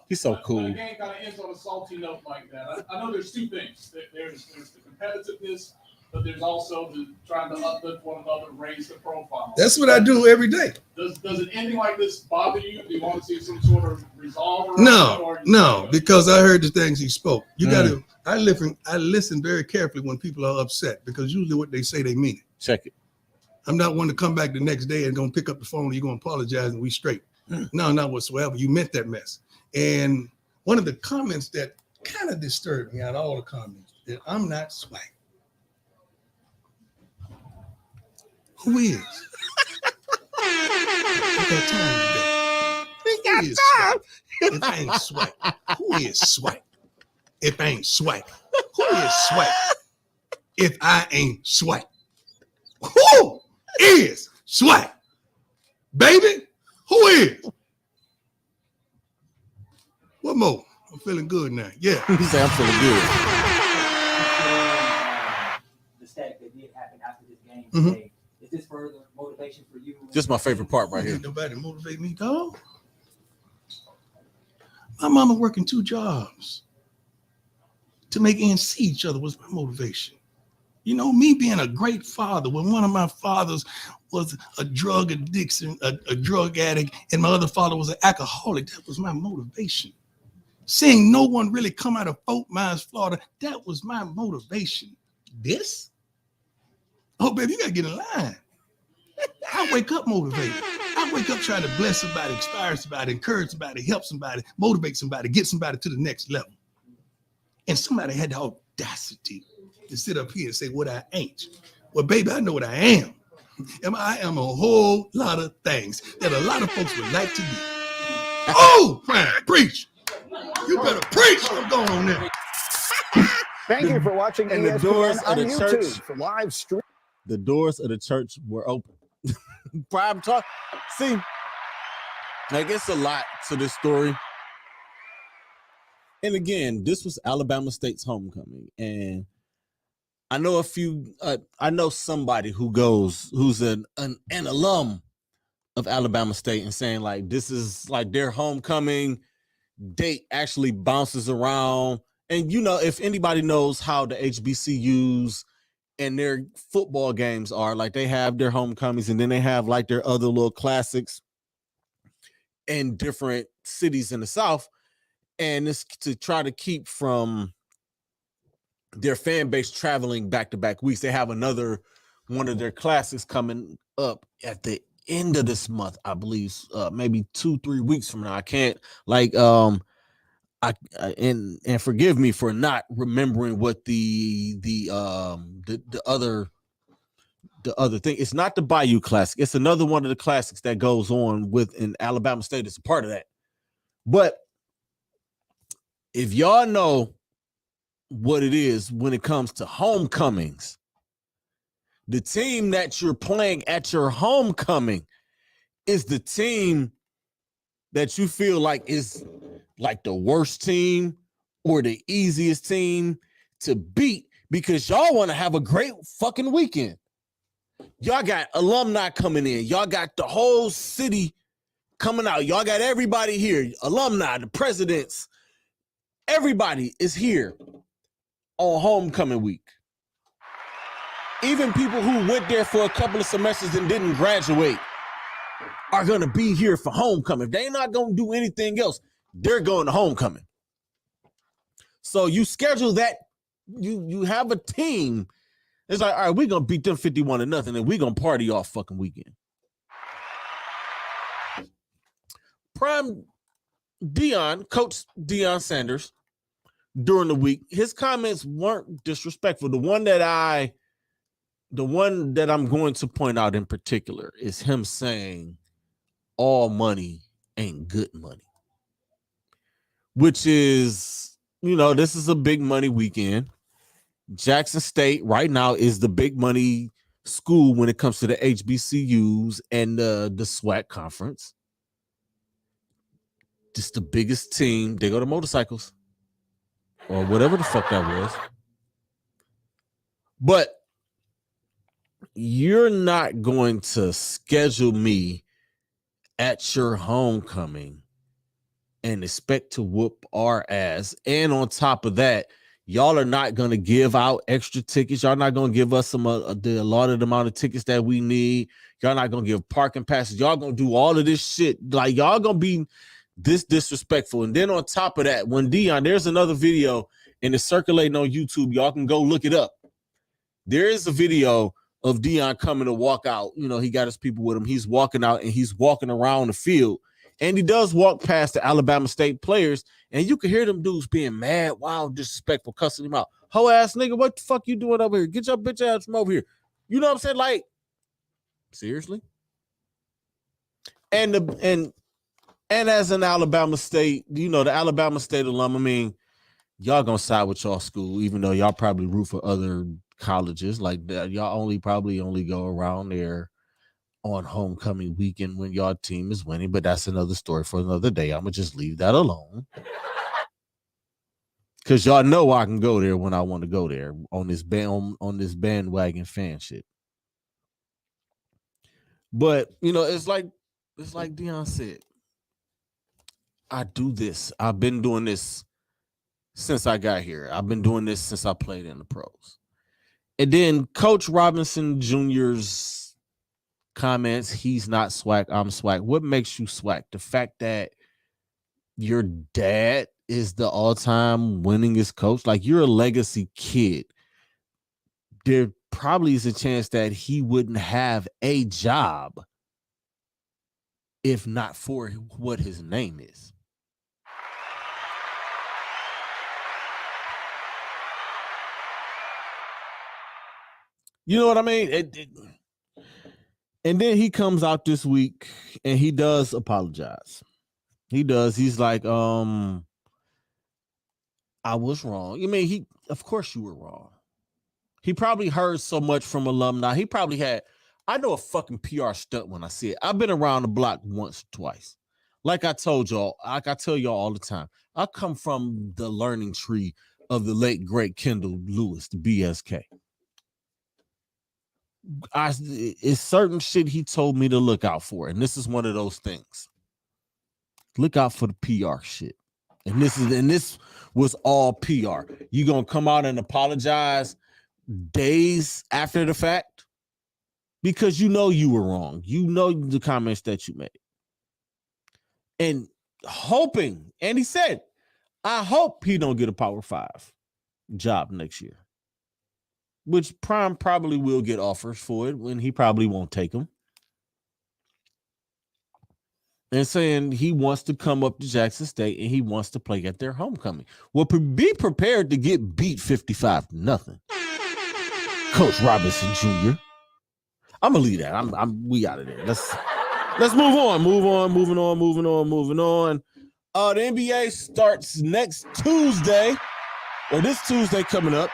He's so cool. The game kind of ends on a salty note like that. I know there's two things. There's the competitiveness, but there's also the trying to uplift one another, raise the profile. That's what I do every day. Does an ending like this bother you? Do you want to see some sort of resolve? Around it, or No, because I heard the things he spoke. You got to. I listen very carefully when people are upset because usually what they say they mean it. Check it. I'm not one to come back the next day and gonna pick up the phone. You're gonna apologize and we straight. No, not whatsoever. You meant that mess. And one of the comments that kind of disturbed me out of all the comments that I'm not swag. Who is? At that time today. Who is swag? If I ain't swag, who is swag? If I ain't swag, who is swag? If I ain't swag, who is swag? Baby, who is? What more? I'm feeling good now. Yeah. He said, I'm feeling good. The stat that did happen after this game Mhm. today, is this further motivation for you? Just my favorite part right here. Ain't nobody motivate me, dog. My mama working 2 jobs to make ends see each other was my motivation. You know, me being a great father, when one of my fathers was a drug addiction, a drug addict, and my other father was an alcoholic, that was my motivation. Seeing no one really come out of Fort Myers, Florida, that was my motivation. This? Oh, baby, you gotta get in line. I wake up motivated. I wake up trying to bless somebody, inspire somebody, encourage somebody, help somebody, motivate somebody, get somebody to the next level. And somebody had the audacity to sit up here and say what I ain't. Well, baby, I know what I am. And I am a whole lot of things that a lot of folks would like to be. Oh, Prime, preach. You better preach. I'm going on there. Thank you for watching And the ESPN doors on of the YouTube church- for live stream. The doors of the church were open. Prime talk. See, like it's a lot to this story. And again, this was Alabama State's homecoming. And I know I know somebody who's an alum of Alabama State and saying like, this is like their homecoming date actually bounces around. And you know, if anybody knows how the HBCUs and their football games are, like they have their homecomings and then they have like their other little classics in different cities in the South. And it's to try to keep from their fan base traveling back-to-back weeks. They have another one of their classics coming up at the end of this month, I believe, maybe 2-3 weeks from now. I can't and forgive me for not remembering what the other thing. It's not the Bayou Classic. It's another one of the classics that goes on in Alabama State. It's a part of that. But if y'all know what it is when it comes to homecomings, the team that you're playing at your homecoming is the team that you feel like is like the worst team or the easiest team to beat because y'all want to have a great fucking weekend. Y'all got alumni coming in. Y'all got the whole city coming out. Y'all got everybody here. Alumni, the presidents, everybody is here on homecoming week. Even people who went there for a couple of semesters and didn't graduate are going to be here for homecoming. They're not going to do anything else. They're going to homecoming. So you schedule that. You have a team. It's like, all right, we're going to beat them 51-0, and we're going to party all fucking weekend. Prime Coach Deion Sanders, during the week, his comments weren't disrespectful. The one that I'm going to point out in particular is him saying all money ain't good money, which is, this is a big money weekend. Jackson State right now is the big money school when it comes to the HBCUs and the SWAC conference. Just the biggest team. They go to motorcycles or whatever the fuck that was. But you're not going to schedule me at your homecoming and expect to whoop our ass. And on top of that, y'all are not going to give out extra tickets. Y'all not going to give us the allotted amount of tickets that we need. Y'all not going to give parking passes. Y'all going to do all of this shit. Like, y'all going to be this disrespectful. And then on top of that, when Deion, there's another video and it's circulating on YouTube. Y'all can go look it up. There is a video of Deion coming to walk out. He got his people with him. He's walking out and he's walking around the field. And he does walk past the Alabama State players. And you can hear them dudes being mad, wild, disrespectful, cussing him out. Ho ass nigga, what the fuck you doing over here? Get your bitch ass from over here. You know what I'm saying? Like, seriously? And as an Alabama State, the Alabama State alum, I mean, y'all gonna side with y'all school, even though y'all probably root for other colleges like that. Y'all probably only go around there on homecoming weekend when y'all team is winning, but that's another story for another day. I'm gonna just leave that alone because y'all know I can go there when I want to go there on this bandwagon fan shit. But it's like Deion said, I do this. I've been doing this since I got here. I've been doing this since I played in the pros. And then Coach Robinson Jr.'s comments, he's not SWAC, I'm SWAC. What makes you SWAC? The fact that your dad is the all-time winningest coach? Like, you're a legacy kid. There probably is a chance that he wouldn't have a job if not for what his name is. You know what I mean? And then he comes out this week and he does apologize. He does. He's like, I was wrong. Of course you were wrong. He probably heard so much from alumni. He probably had, I know a fucking PR stunt when I see it. I've been around the block once, twice. Like I told y'all, like I tell y'all all the time, I come from the learning tree of the late, great Kendall Lewis, the BSK. It's certain shit he told me to look out for, and this is one of those things. Look out for the PR shit. And this was all PR. You gonna come out and apologize days after the fact because you know you were wrong. You know the comments that you made. And hoping, and he said, I hope he don't get a Power 5 job next year. Which Prime probably will get offers for it when he probably won't take them. and saying he wants to come up to Jackson State and he wants to play at their homecoming. Well, be prepared to get beat 55-0. Coach Robinson Jr. I'm gonna leave that. We out of there. Let's move on. Moving on. The NBA starts next Tuesday, or this Tuesday coming up.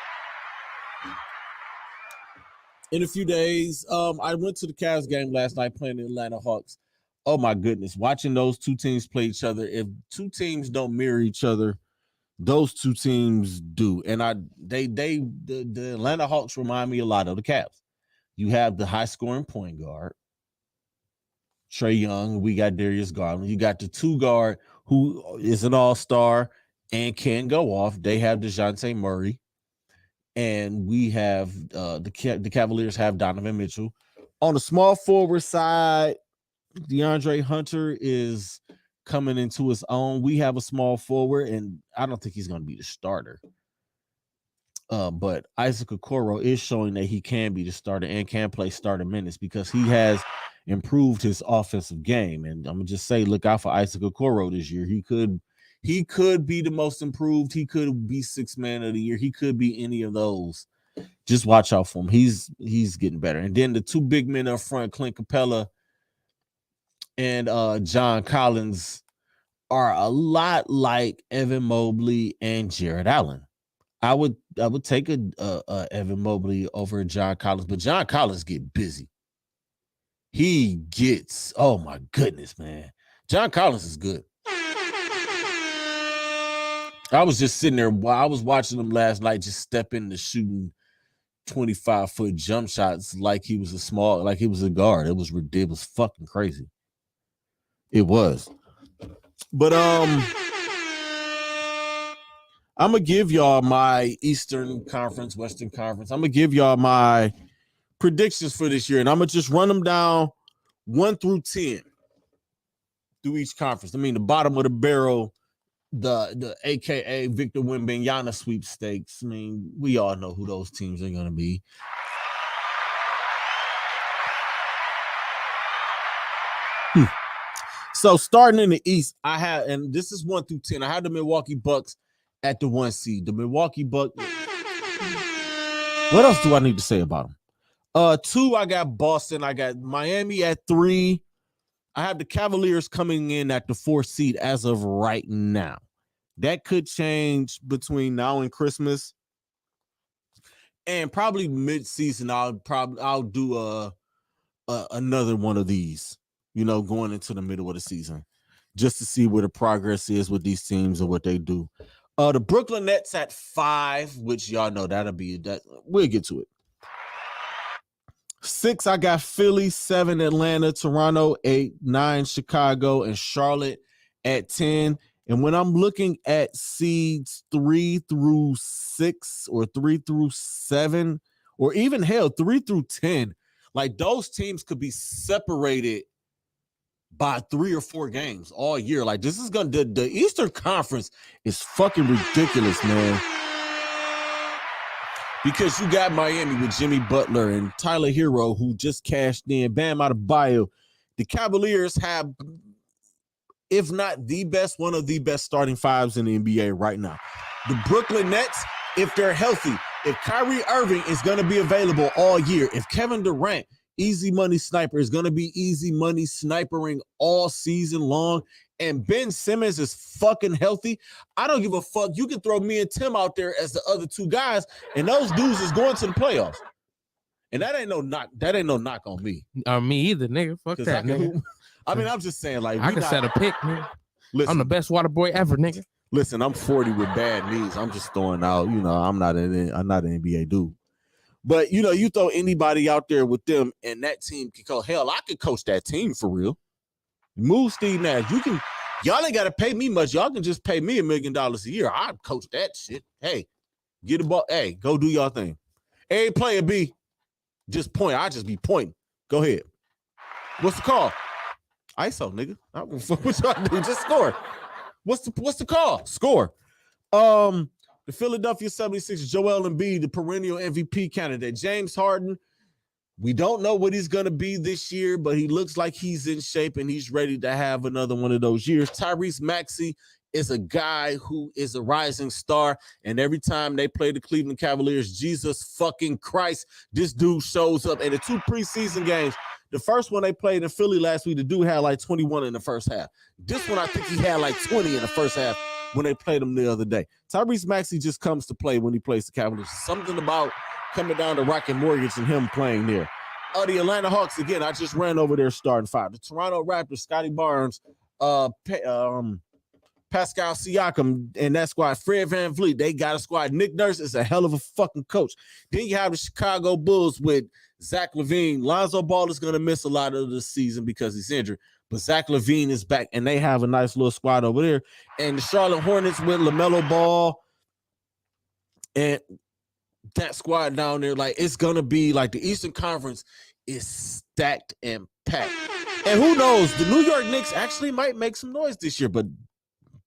In a few days. I went to the Cavs game last night playing the Atlanta Hawks. Oh my goodness, watching those two teams play each other. If two teams don't mirror each other, those two teams do. And the Atlanta Hawks remind me a lot of the Cavs. You have the high scoring point guard, Trae Young. We got Darius Garland. You got the two guard who is an all-star and can go off. They have DeJounte Murray. And we have the Cavaliers have Donovan Mitchell. On the small forward side, DeAndre Hunter is coming into his own. We have a small forward, and I don't think he's going to be the starter. But Isaac Okoro is showing that he can be the starter and can play starter minutes because he has improved his offensive game. And I'm going to just say, look out for Isaac Okoro this year. He could be the most improved. He could be sixth man of the year. He could be any of those. Just watch out for him. He's getting better. And then the two big men up front, Clint Capella and John Collins, are a lot like Evan Mobley and Jared Allen. I would take a Evan Mobley over John Collins, but John Collins get busy. He gets, oh my goodness, man. John Collins is good. I was just sitting there while I was watching him last night, just step into shooting 25-foot jump shots like he was a guard. It was fucking crazy. It was. But I'm gonna give y'all my Eastern Conference, Western Conference. I'm gonna give y'all my predictions for this year, and I'm gonna just run them down 1 through 10 through each conference. I mean, the bottom of the barrel, the AKA Victor Wembanyama sweepstakes. I mean, we all know who those teams are gonna be. So starting in the East, I have, and this is 1 through 10. I have the Milwaukee Bucks at the 1 seed. The Milwaukee Bucks. What else do I need to say about them? 2, I got Boston. I got Miami at 3. I have the Cavaliers coming in at the 4th seed as of right now. That could change between now and Christmas. And probably mid-season, I'll do another one of these, going into the middle of the season, just to see where the progress is with these teams and what they do. The Brooklyn Nets at 5, which y'all know that'll be that. We'll get to it. 6, I got Philly. 7, Atlanta. Toronto. 8, 9, Chicago, and Charlotte at 10. And when I'm looking at seeds 3 through 6 or 3 through 7, or even hell 3 through 10, like those teams could be separated by 3 or 4 games all year. Like this is the Eastern Conference is fucking ridiculous, man. Because you got Miami with Jimmy Butler and Tyler Hero, who just cashed in, Bam Adebayo. The Cavaliers have, if not the best, one of the best starting fives in the NBA right now. The Brooklyn Nets, if they're healthy, if Kyrie Irving is going to be available all year, if Kevin Durant, easy money sniper, is going to be easy money snipering all season long, and Ben Simmons is fucking healthy, I don't give a fuck. You can throw me and Tim out there as the other 2 guys, and those dudes is going to the playoffs. And that ain't no knock on me. Me either, nigga. Fuck that, nigga. I mean, I'm just saying, like, I can set a pick, nigga. Listen, I'm the best water boy ever, nigga. Listen, I'm 40 with bad knees. I'm just throwing out, I'm not an NBA dude. But you throw anybody out there with them, and that team can coach. Hell, I could coach that team for real. Move Steve Nash. Y'all ain't got to pay me much. Y'all can just pay me $1 million a year. I'd coach that shit. Hey, get the ball. Hey, go do y'all thing. A player B, just point. I just be pointing. Go ahead. What's the call? ISO, nigga. I don't give a fuck what y'all do. Just score. What's the call? Score. The Philadelphia 76ers, Joel Embiid, the perennial MVP candidate. James Harden, We don't know what he's going to be this year, but he looks like he's in shape and he's ready to have another one of those years. Tyrese Maxey is a guy who is a rising star, and every time they play the Cleveland Cavaliers, Jesus fucking Christ, this dude shows up. And the 2 preseason games, the first one they played in Philly last week, the dude had like 21 in the first half. This one, I think he had like 20 in the first half when they played him the other day. Tyrese Maxey just comes to play when he plays the Cavaliers. Something about coming down to Rocket Mortgage and him playing there. The Atlanta Hawks, again, I just ran over their starting five. The Toronto Raptors, Scotty Barnes, Pascal Siakam, and that squad, Fred VanVleet, they got a squad. Nick Nurse is a hell of a fucking coach. Then you have the Chicago Bulls with Zach LaVine. Lonzo Ball is going to miss a lot of the season because he's injured, but Zach LaVine is back, and they have a nice little squad over there. And the Charlotte Hornets with LaMelo Ball and that squad down there, like, it's going to be like the Eastern Conference is stacked and packed. And who knows, the New York Knicks actually might make some noise this year, but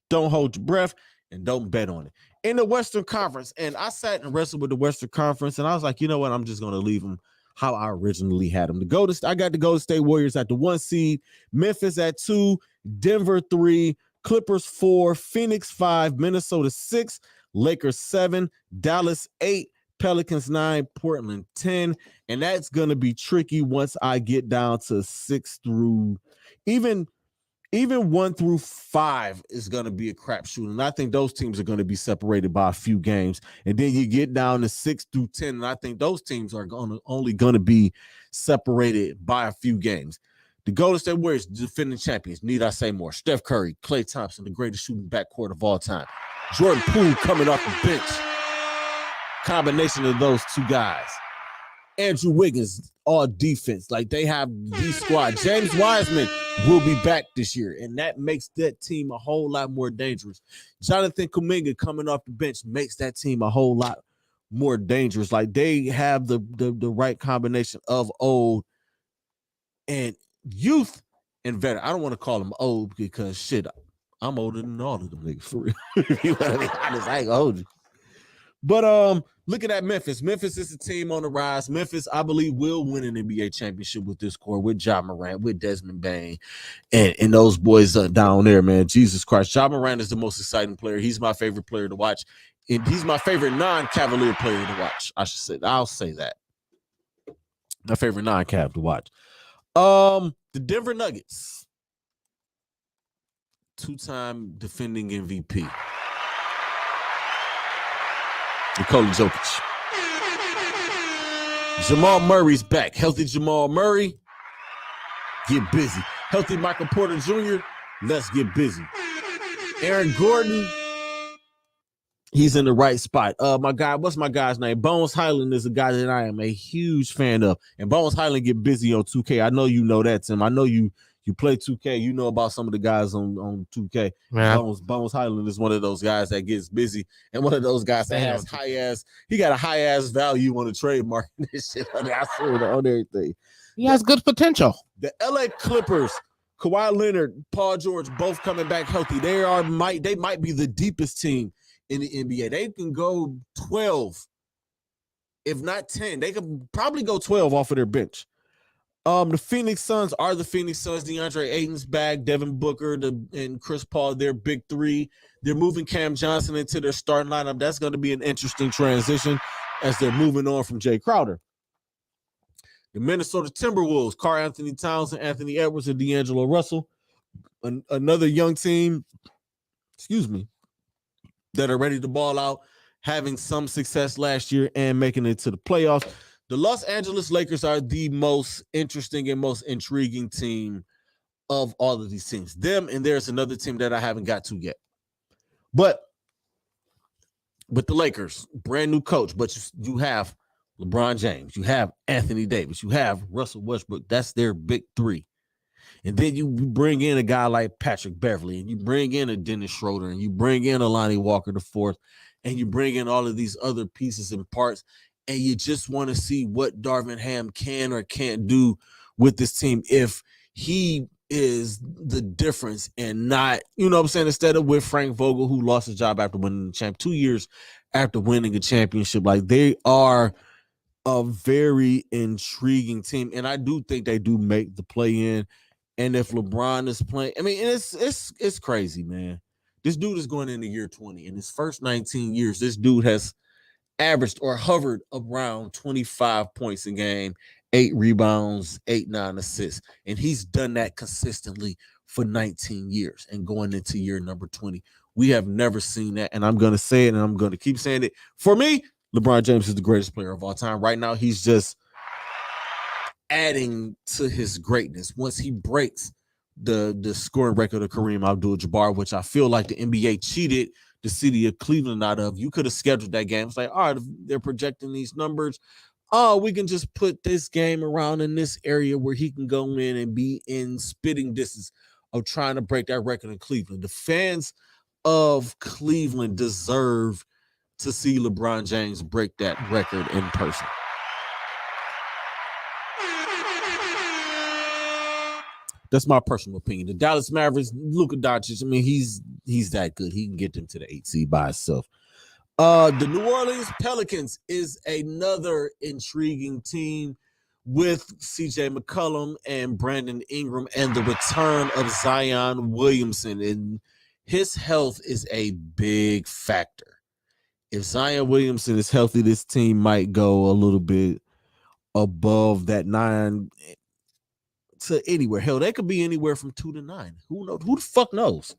don't hold your breath and don't bet on it. In the Western Conference, and I sat and wrestled with the Western Conference, and I was like, you know what? I'm just going to leave them how I originally had them. I got the Golden State Warriors at the 1 seed, Memphis at 2, Denver 3, Clippers 4, Phoenix 5, Minnesota 6, Lakers 7, Dallas 8, Pelicans 9, Portland 10, and that's going to be tricky once I get down to 6 through even 1 through 5 is going to be a crapshoot, and I think those teams are going to be separated by a few games. And then you get down to 6 through 10, and I think those teams are only going to be separated by a few games. The Golden State Warriors, defending champions, need I say more? Steph Curry, Klay Thompson, the greatest shooting backcourt of all time. Jordan Poole coming off the bench. Combination of those two guys. Andrew Wiggins, all defense. Like, they have the squad. James Wiseman will be back this year, and that makes that team a whole lot more dangerous. Jonathan Kuminga coming off the bench makes that team a whole lot more dangerous. Like, they have the right combination of old and youth and veteran. I don't want to call them old because shit, I'm older than all of them niggas, for real. You know what I mean? I just ain't gonna hold you. But looking at Memphis. Memphis is a team on the rise. Memphis, I believe, will win an NBA championship with this core, with Ja Morant, with Desmond Bane, and those boys down there, man. Jesus Christ. Ja Morant is the most exciting player. He's my favorite player to watch. And he's my favorite non-Cavalier player to watch. I'll say that. My favorite non-Cav to watch. The Denver Nuggets. 2-time defending MVP. Nikola Jokic. Jamal Murray's back. Healthy Jamal Murray, get busy. Healthy Michael Porter Jr., let's get busy. Aaron Gordon, he's in the right spot. My guy, what's my guy's name? Bones Highland is a guy that I am a huge fan of. And Bones Highland get busy on 2K. I know you know that, Tim. I know you play 2K. You know about some of the guys on 2K. Man. Bones Highland is one of those guys that gets busy, and one of those guys that has he got a high ass value on the trademark and this shit on everything. He has good potential. The LA Clippers, Kawhi Leonard, Paul George, both coming back healthy. They might be the deepest team in the NBA. They can go 12, if not 10. They could probably go 12 off of their bench. The Phoenix Suns are the Phoenix Suns. DeAndre Ayton's back, Devin Booker, and Chris Paul, their big three. They're moving Cam Johnson into their starting lineup. That's going to be an interesting transition as they're moving on from Jay Crowder. The Minnesota Timberwolves, Karl Anthony Towns and Anthony Edwards and D'Angelo Russell. Another young team, that are ready to ball out, having some success last year and making it to the playoffs. The Los Angeles Lakers are the most interesting and most intriguing team of all of these teams. Them, and there's another team that I haven't got to yet. But with the Lakers, brand new coach, but you have LeBron James, you have Anthony Davis, you have Russell Westbrook. That's their big three. And then you bring in a guy like Patrick Beverly, and you bring in a Dennis Schroeder, and you bring in a Lonnie Walker IV, and you bring in all of these other pieces and parts, and you just want to see what Darvin Ham can or can't do with this team if he is the difference and not, you know what I'm saying, instead of with Frank Vogel, who lost his job after winning the champ 2 years after winning a championship. Like, they are a very intriguing team, and I do think they do make the play in. And if LeBron is playing, I mean, it's crazy, man. This dude is going into year 20. In his first 19 years, this dude has averaged or hovered around 25 points a game, 8 rebounds, 9 assists. And he's done that consistently for 19 years and going into year number 20. We have never seen that. And I'm going to say it and I'm going to keep saying it. For me, LeBron James is the greatest player of all time. Right now, he's just adding to his greatness. Once he breaks the scoring record of Kareem Abdul-Jabbar, which I feel like the NBA cheated the city of Cleveland out of. You could have scheduled that game. It's like, all right, they're projecting these numbers. Oh, we can just put this game around in this area where he can go in and be in spitting distance of trying to break that record in Cleveland. The fans of Cleveland deserve to see LeBron James break that record in person. That's my personal opinion. The Dallas Mavericks, Luka Doncic, I mean, he's that good. He can get them to the 8th seed by himself. The New Orleans Pelicans is another intriguing team with CJ McCollum and Brandon Ingram and the return of Zion Williamson. And his health is a big factor. If Zion Williamson is healthy, this team might go a little bit above that 9 to anywhere. Hell, they could be anywhere from 2 to 9. Who knows? Who the fuck knows?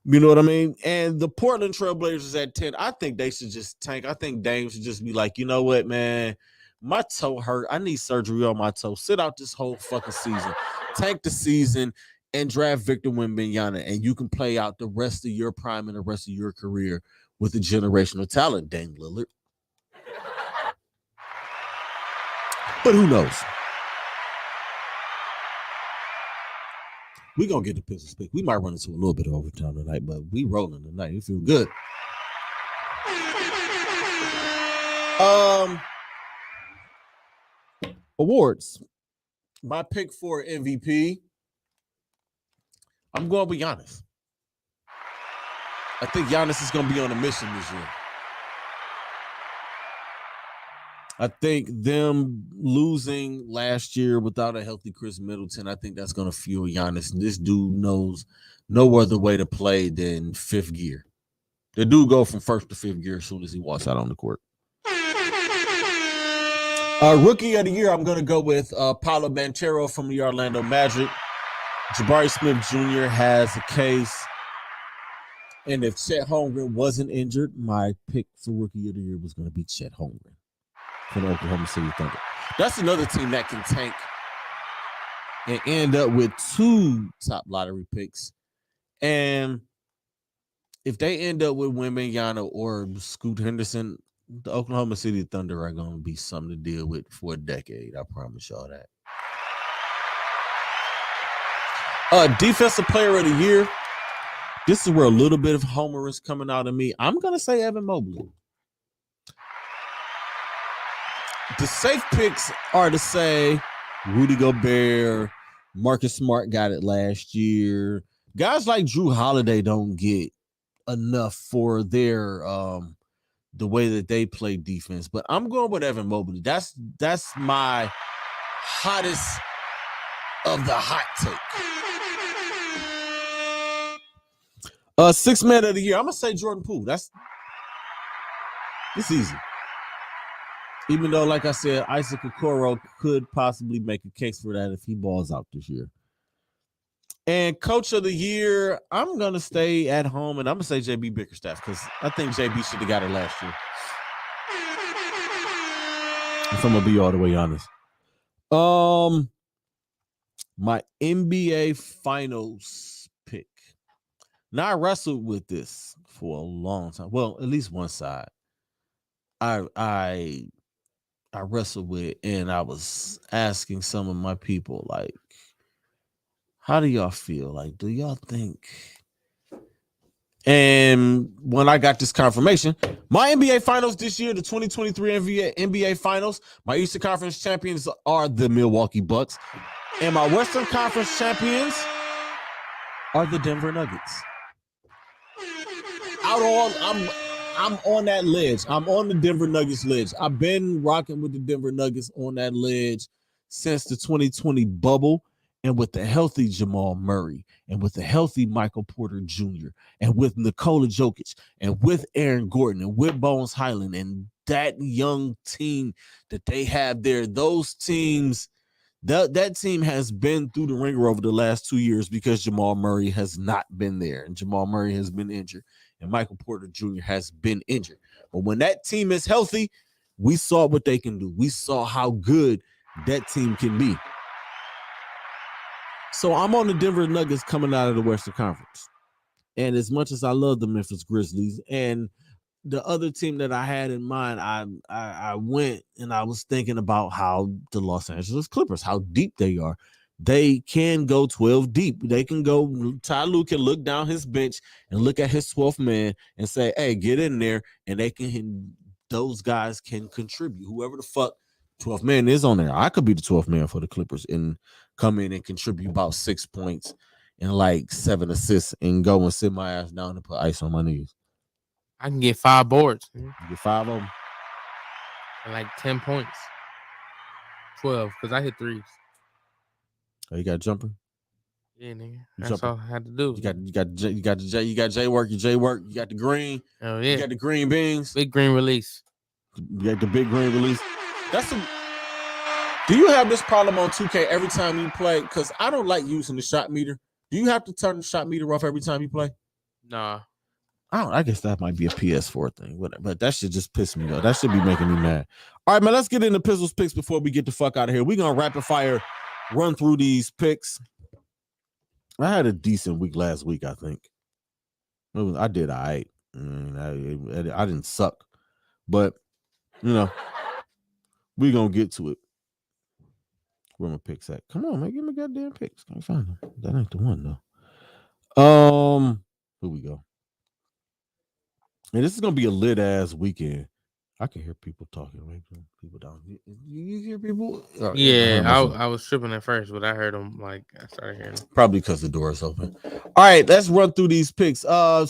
You know what I mean? And the Portland Trailblazers at 10, I think they should just tank. I think Dame should just be like, you know what, man? My toe hurt. I need surgery on my toe. Sit out this whole fucking season. Tank the season and draft Victor Wembanyama, and you can play out the rest of your prime and the rest of your career with a generational talent, Dame Lillard. But who knows? We're going to get the Pistons pick. We might run into a little bit of overtime tonight, but we rolling tonight. We feel good. Awards. My pick for MVP, I'm going with Giannis. I think Giannis is going to be on a mission this year. I think them losing last year without a healthy Chris Middleton, I think that's going to fuel Giannis. And this dude knows no other way to play than 5th gear. The dude go from 1st to 5th gear as soon as he walks out on the court. Rookie of the year, I'm going to go with Paolo Banchero from the Orlando Magic. Jabari Smith Jr. has a case. And if Chet Holmgren wasn't injured, my pick for Rookie of the Year was going to be Chet Holmgren for the Oklahoma City Thunder. That's another team that can tank and end up with 2 top lottery picks. And if they end up with Wembanyama or Scoot Henderson, the Oklahoma City Thunder are going to be something to deal with for a decade. I promise y'all that. Defensive Player of the Year. This is where a little bit of homer is coming out of me. I'm going to say Evan Mobley. The safe picks are to say Rudy Gobert, Marcus Smart got it last year. Guys like Drew Holiday don't get enough for their the way that they play defense. But I'm going with Evan Mobley. That's my hottest of the hot take. 6th man of the year. I'm gonna say Jordan Poole. It's easy. Even though, like I said, Isaac Okoro could possibly make a case for that if he balls out this year. And coach of the year, I'm going to stay at home, and I'm going to say JB Bickerstaff because I think JB should have got it last year. If I'm going to be all the way honest. My NBA Finals pick. Now, I wrestled with this for a long time. Well, at least one side. I wrestled with, and I was asking some of my people, like, how do y'all feel? Like, do y'all think? And when I got this confirmation, my NBA Finals this year, the 2023 NBA Finals, my Eastern Conference champions are the Milwaukee Bucks, and my Western Conference champions are the Denver Nuggets. I'm on that ledge. I'm on the Denver Nuggets ledge. I've been rocking with the Denver Nuggets on that ledge since the 2020 bubble, and with the healthy Jamal Murray, and with the healthy Michael Porter Jr., and with Nikola Jokic, and with Aaron Gordon, and with Bones Highland, and that young team that they have there. Those teams, that team has been through the ringer over the last 2 years because Jamal Murray has not been there, and Jamal Murray has been injured, and Michael Porter Jr. has been injured. But when that team is healthy, we saw what they can do. We saw how good that team can be. So I'm on the Denver Nuggets coming out of the Western Conference. And as much as I love the Memphis Grizzlies and the other team that I had in mind, I went and I was thinking about how the Los Angeles Clippers, how deep they are. They can go 12 deep. They can go, Ty Lue can look down his bench and look at his 12th man and say, hey, get in there. And those guys can contribute. Whoever the fuck 12th man is on there. I could be the 12th man for the Clippers and come in and contribute about 6 points and like 7 assists and go and sit my ass down and put ice on my knees. I can get 5 boards. You get 5 of them. And like 10 points. 12, because I hit threes. Oh, you got a jumper? Yeah, nigga. That's all I had to do. You got J work, you got the green. Oh yeah. You got the green beans. Big green release. You got the big green release. Do you have this problem on 2K every time you play? Because I don't like using the shot meter. Do you have to turn the shot meter off every time you play? Nah. I guess that might be a PS4 thing, but that should just piss me off. That should be making me mad. All right, man, let's get into Pizzle's picks before we get the fuck out of here. We're going to rapid fire run through these picks. I had a decent week last week, I think. I did all right. I didn't suck. But, we're going to get to it. Where my picks at? Come on, man. Give me goddamn picks. Can't find them. That ain't the one, though. Here we go. And this is going to be a lit-ass weekend. I can hear people talking. Right? People down. You hear people? Oh, yeah, I was tripping at first, but I heard them. Like, I started hearing them. Probably because the door is open. All right, let's run through these picks.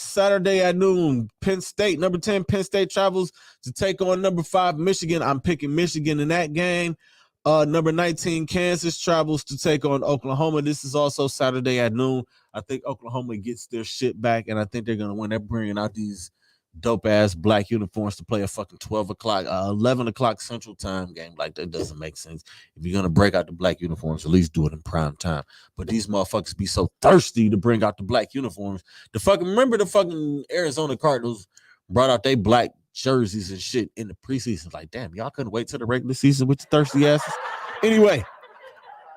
Saturday at noon, Penn State, number 10, Penn State travels to take on number 5, Michigan. I'm picking Michigan in that game. Number 19, Kansas travels to take on Oklahoma. This is also Saturday at noon. I think Oklahoma gets their shit back, and I think they're going to win. They're bringing out these dope-ass black uniforms to play a fucking 12 o'clock, 11 o'clock Central Time game. Like, that doesn't make sense. If you're going to break out the black uniforms, at least do it in prime time. But these motherfuckers be so thirsty to bring out the black uniforms. Remember the fucking Arizona Cardinals brought out their black jerseys and shit in the preseason. Like, damn, y'all couldn't wait till the regular season with the thirsty asses. Anyway,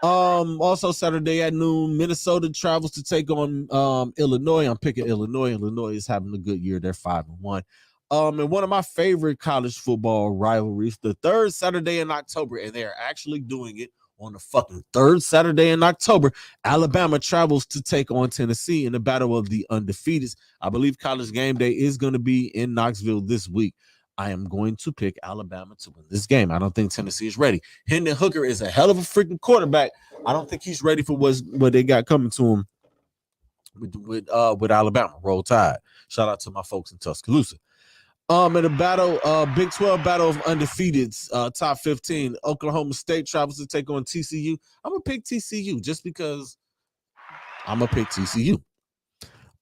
also Saturday at noon, Minnesota travels to take on Illinois. I'm picking Illinois. Illinois is having a good year. They're 5-1. And one of my favorite college football rivalries, the third Saturday in October, and they are actually doing it on the fucking third Saturday in October. Alabama travels to take on Tennessee in the battle of the undefeateds. I believe College Game Day is going to be in Knoxville this week. I am going to pick Alabama to win this game. I don't think Tennessee is ready. Hendon Hooker is a hell of a freaking quarterback. I don't think he's ready for what they got coming to him with Alabama. Roll Tide. Shout out to my folks in Tuscaloosa. In the battle, Big 12 battle of undefeateds, top 15, Oklahoma State travels to take on TCU. I'm going to pick TCU just because I'm going to pick TCU.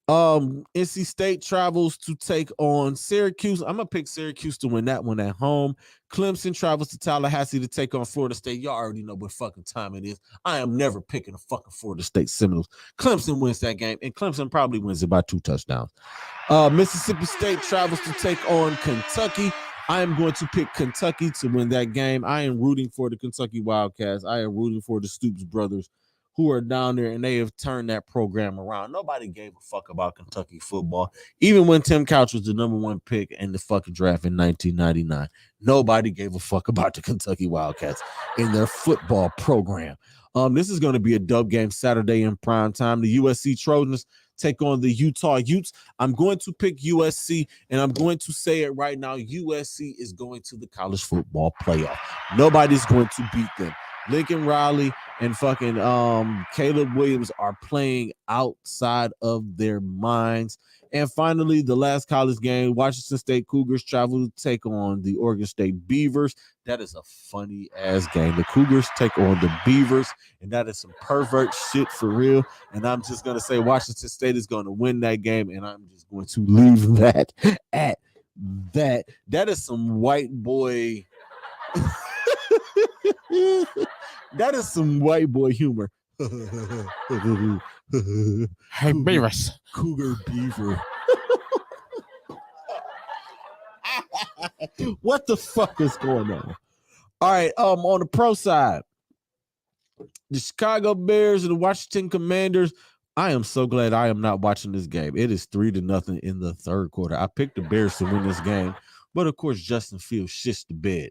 NC State travels to take on Syracuse. I'm going to pick Syracuse to win that one at home. Clemson travels to Tallahassee to take on Florida State. Y'all already know what fucking time it is. I am never picking a fucking Florida State Seminoles. Clemson wins that game, and Clemson probably wins it by 2 touchdowns. Mississippi State travels to take on Kentucky. I am going to pick Kentucky to win that game. I am rooting for the Kentucky Wildcats. I am rooting for the Stoops brothers who are down there, and they have turned that program around. Nobody gave a fuck about Kentucky football. Even when Tim Couch was the number 1 pick in the fucking draft in 1999, nobody gave a fuck about the Kentucky Wildcats in their football program. This is going to be a dub game Saturday in prime time. The USC Trojans take on the Utah Utes. I'm going to pick USC, and I'm going to say it right now. USC is going to the college football playoff. Nobody's going to beat them. Lincoln Riley and fucking Caleb Williams are playing outside of their minds. And finally, the last college game, Washington State Cougars travel to take on the Oregon State Beavers. That is a funny ass game. The Cougars take on the Beavers, and that is some pervert shit for real. And I'm just gonna say Washington State is going to win that game, and I'm just going to leave that at that. That is some white boy. That is some white boy humor. Hey, Beavers. Cougar Beaver. What the fuck is going on? All right, on the pro side, the Chicago Bears and the Washington Commanders. I am so glad I am not watching this game. It is 3-0 in the third quarter. I picked the Bears to win this game, but of course, Justin Fields shits the bed.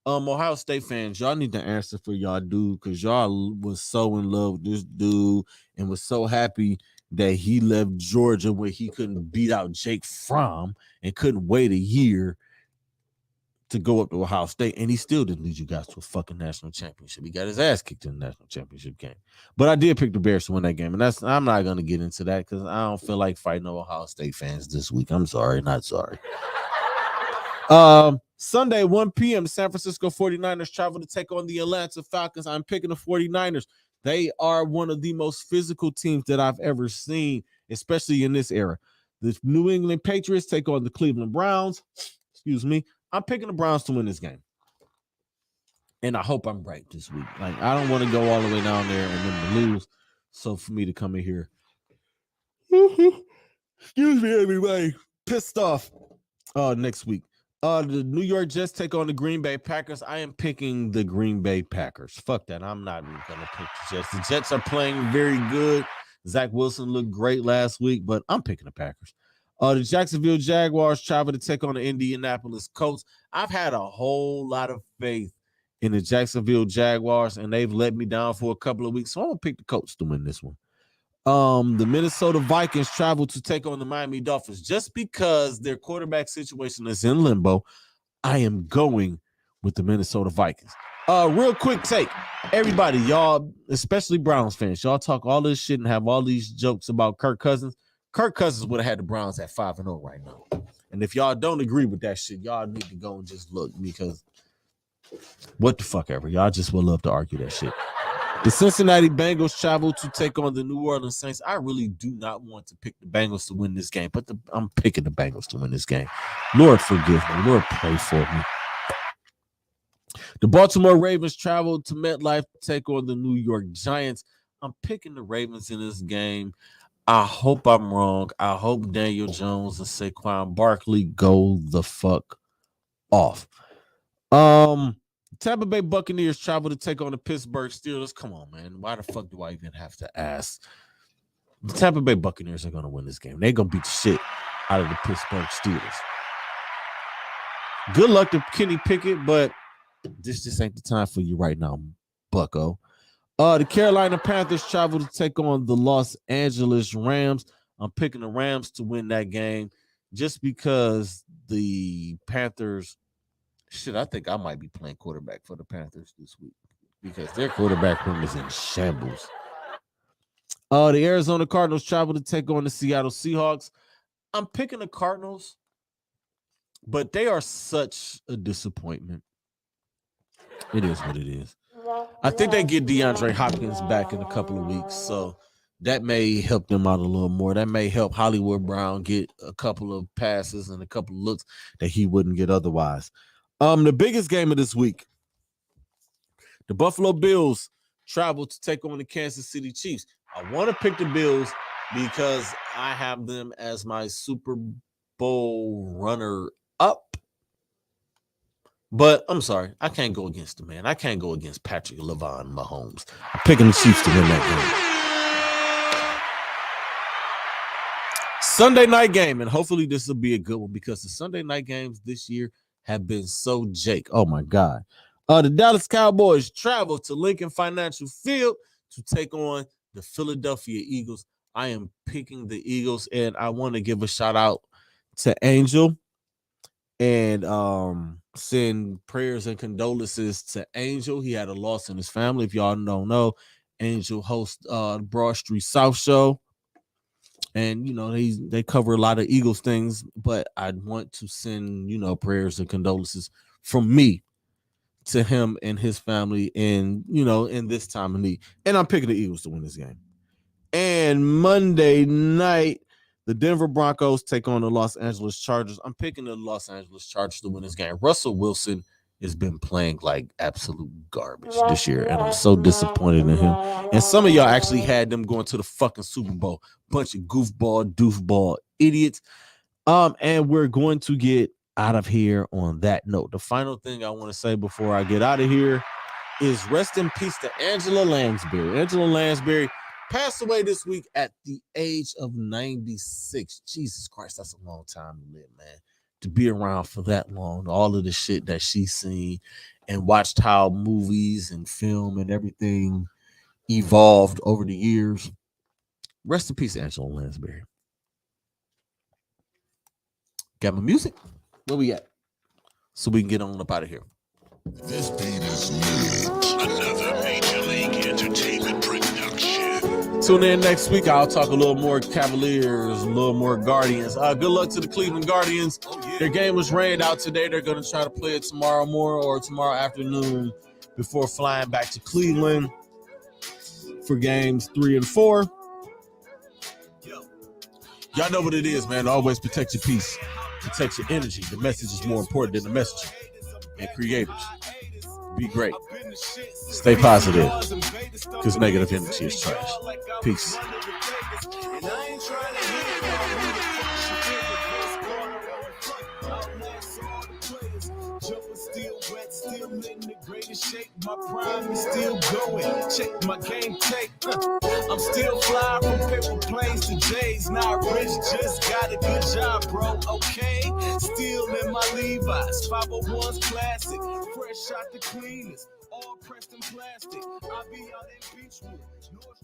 Ohio State fans, y'all need to answer for y'all dude, because y'all was so in love with this dude and was so happy that he left Georgia where he couldn't beat out Jake Fromm and couldn't wait a year to go up to Ohio State, and he still didn't lead you guys to a fucking national championship. He got his ass kicked in the national championship game. But I did pick the Bears to win that game, and I'm not gonna get into that because I don't feel like fighting Ohio State fans this week. I'm sorry, not sorry. Sunday, 1 p.m., the San Francisco 49ers travel to take on the Atlanta Falcons. I'm picking the 49ers. They are one of the most physical teams that I've ever seen, especially in this era. The New England Patriots take on the Cleveland Browns. Excuse me. I'm picking the Browns to win this game. And I hope I'm right this week. Like, I don't want to go all the way down there and then lose. So for me to come in here, excuse me, everybody, pissed off next week. The New York Jets take on the Green Bay Packers. I am picking the Green Bay Packers. Fuck that. I'm not even going to pick the Jets. The Jets are playing very good. Zach Wilson looked great last week, but I'm picking the Packers. The Jacksonville Jaguars travel to take on the Indianapolis Colts. I've had a whole lot of faith in the Jacksonville Jaguars, and they've let me down for a couple of weeks, so I'm going to pick the Colts to win this one. The Minnesota Vikings travel to take on the Miami Dolphins. Just because their quarterback situation is in limbo, I am going with the Minnesota Vikings. Real quick take. Everybody, y'all, especially Browns fans, y'all talk all this shit and have all these jokes about Kirk Cousins. Kirk Cousins would have had the Browns at 5-0 right now. And if y'all don't agree with that shit, y'all need to go and just look, because what the fuck ever. Y'all just would love to argue that shit. The Cincinnati Bengals travel to take on the New Orleans Saints. I really do not want to pick the Bengals to win this game, but I'm picking the Bengals to win this game. Lord, forgive me. Lord, pray for me. The Baltimore Ravens travel to MetLife to take on the New York Giants. I'm picking the Ravens in this game. I hope I'm wrong. I hope Daniel Jones and Saquon Barkley go the fuck off. Tampa Bay Buccaneers travel to take on the Pittsburgh Steelers. Come on, man. Why the fuck do I even have to ask? The Tampa Bay Buccaneers are going to win this game. They're going to beat the shit out of the Pittsburgh Steelers. Good luck to Kenny Pickett, but this just ain't the time for you right now, bucko. The Carolina Panthers travel to take on the Los Angeles Rams. I'm picking the Rams to win that game just because the Panthers... Shit, I think I might be playing quarterback for the Panthers this week because their quarterback room is in shambles. The Arizona Cardinals travel to take on the Seattle Seahawks. I'm picking the Cardinals, but they are such a disappointment. It is what it is. I think they get DeAndre Hopkins back in a couple of weeks, so that may help them out a little more. That may help Hollywood Brown get a couple of passes and a couple of looks that he wouldn't get otherwise. The biggest game of this week, the Buffalo Bills travel to take on the Kansas City Chiefs. I want to pick the Bills because I have them as my Super Bowl runner-up. But I'm sorry, I can't go against the man. I can't go against Patrick LeVon Mahomes. I'm picking the Chiefs to win that game. Sunday night game, and hopefully this will be a good one because the Sunday night games this year have been so Jake. Oh my God. The Dallas Cowboys travel to Lincoln Financial Field to take on the Philadelphia Eagles. I am picking the Eagles, and I want to give a shout out to Angel and send prayers and condolences to Angel. He had a loss in his family. If y'all don't know, Angel hosts Broad Street South show. And they cover a lot of Eagles things, but I want to send prayers and condolences from me to him and his family in this time of need. And I'm picking the Eagles to win this game. And Monday night, the Denver Broncos take on the Los Angeles Chargers. I'm picking the Los Angeles Chargers to win this game. Russell Wilson has been playing like absolute garbage this year, and I'm so disappointed in him. And some of y'all actually had them going to the fucking Super Bowl. Bunch of goofball, doofball idiots. And we're going to get out of here on that note. The final thing I want to say before I get out of here is rest in peace to Angela Lansbury. Angela Lansbury passed away this week at the age of 96. Jesus Christ, that's a long time to live, man. To be around for that long, all of the shit that she's seen and watched how movies and film and everything evolved over the years. Rest in peace, Angela Lansbury. Got my music? Where we at? So we can get on up out of here. This beat is lit. Another Major League Entertainment production. Tune in next week. I'll talk a little more Cavaliers, a little more Guardians. Good luck to the Cleveland Guardians. Their game was rained out today. They're going to try to play it tomorrow morning or tomorrow afternoon before flying back to Cleveland for games 3 and 4. Y'all know what it is, man. Always protect your peace. Protect your energy. The message is more important than the message. And creators, be great. Stay positive, because negative energy is trash. Peace. Still in the greatest shape, my prime is still going. Check my game tape. I'm still fly from paper planes to J's. Not rich, just got a good job, bro. Okay, still in my Levi's, 501's classic, fresh out the cleaners, all pressed in plastic. I'll be out in Beachwood, North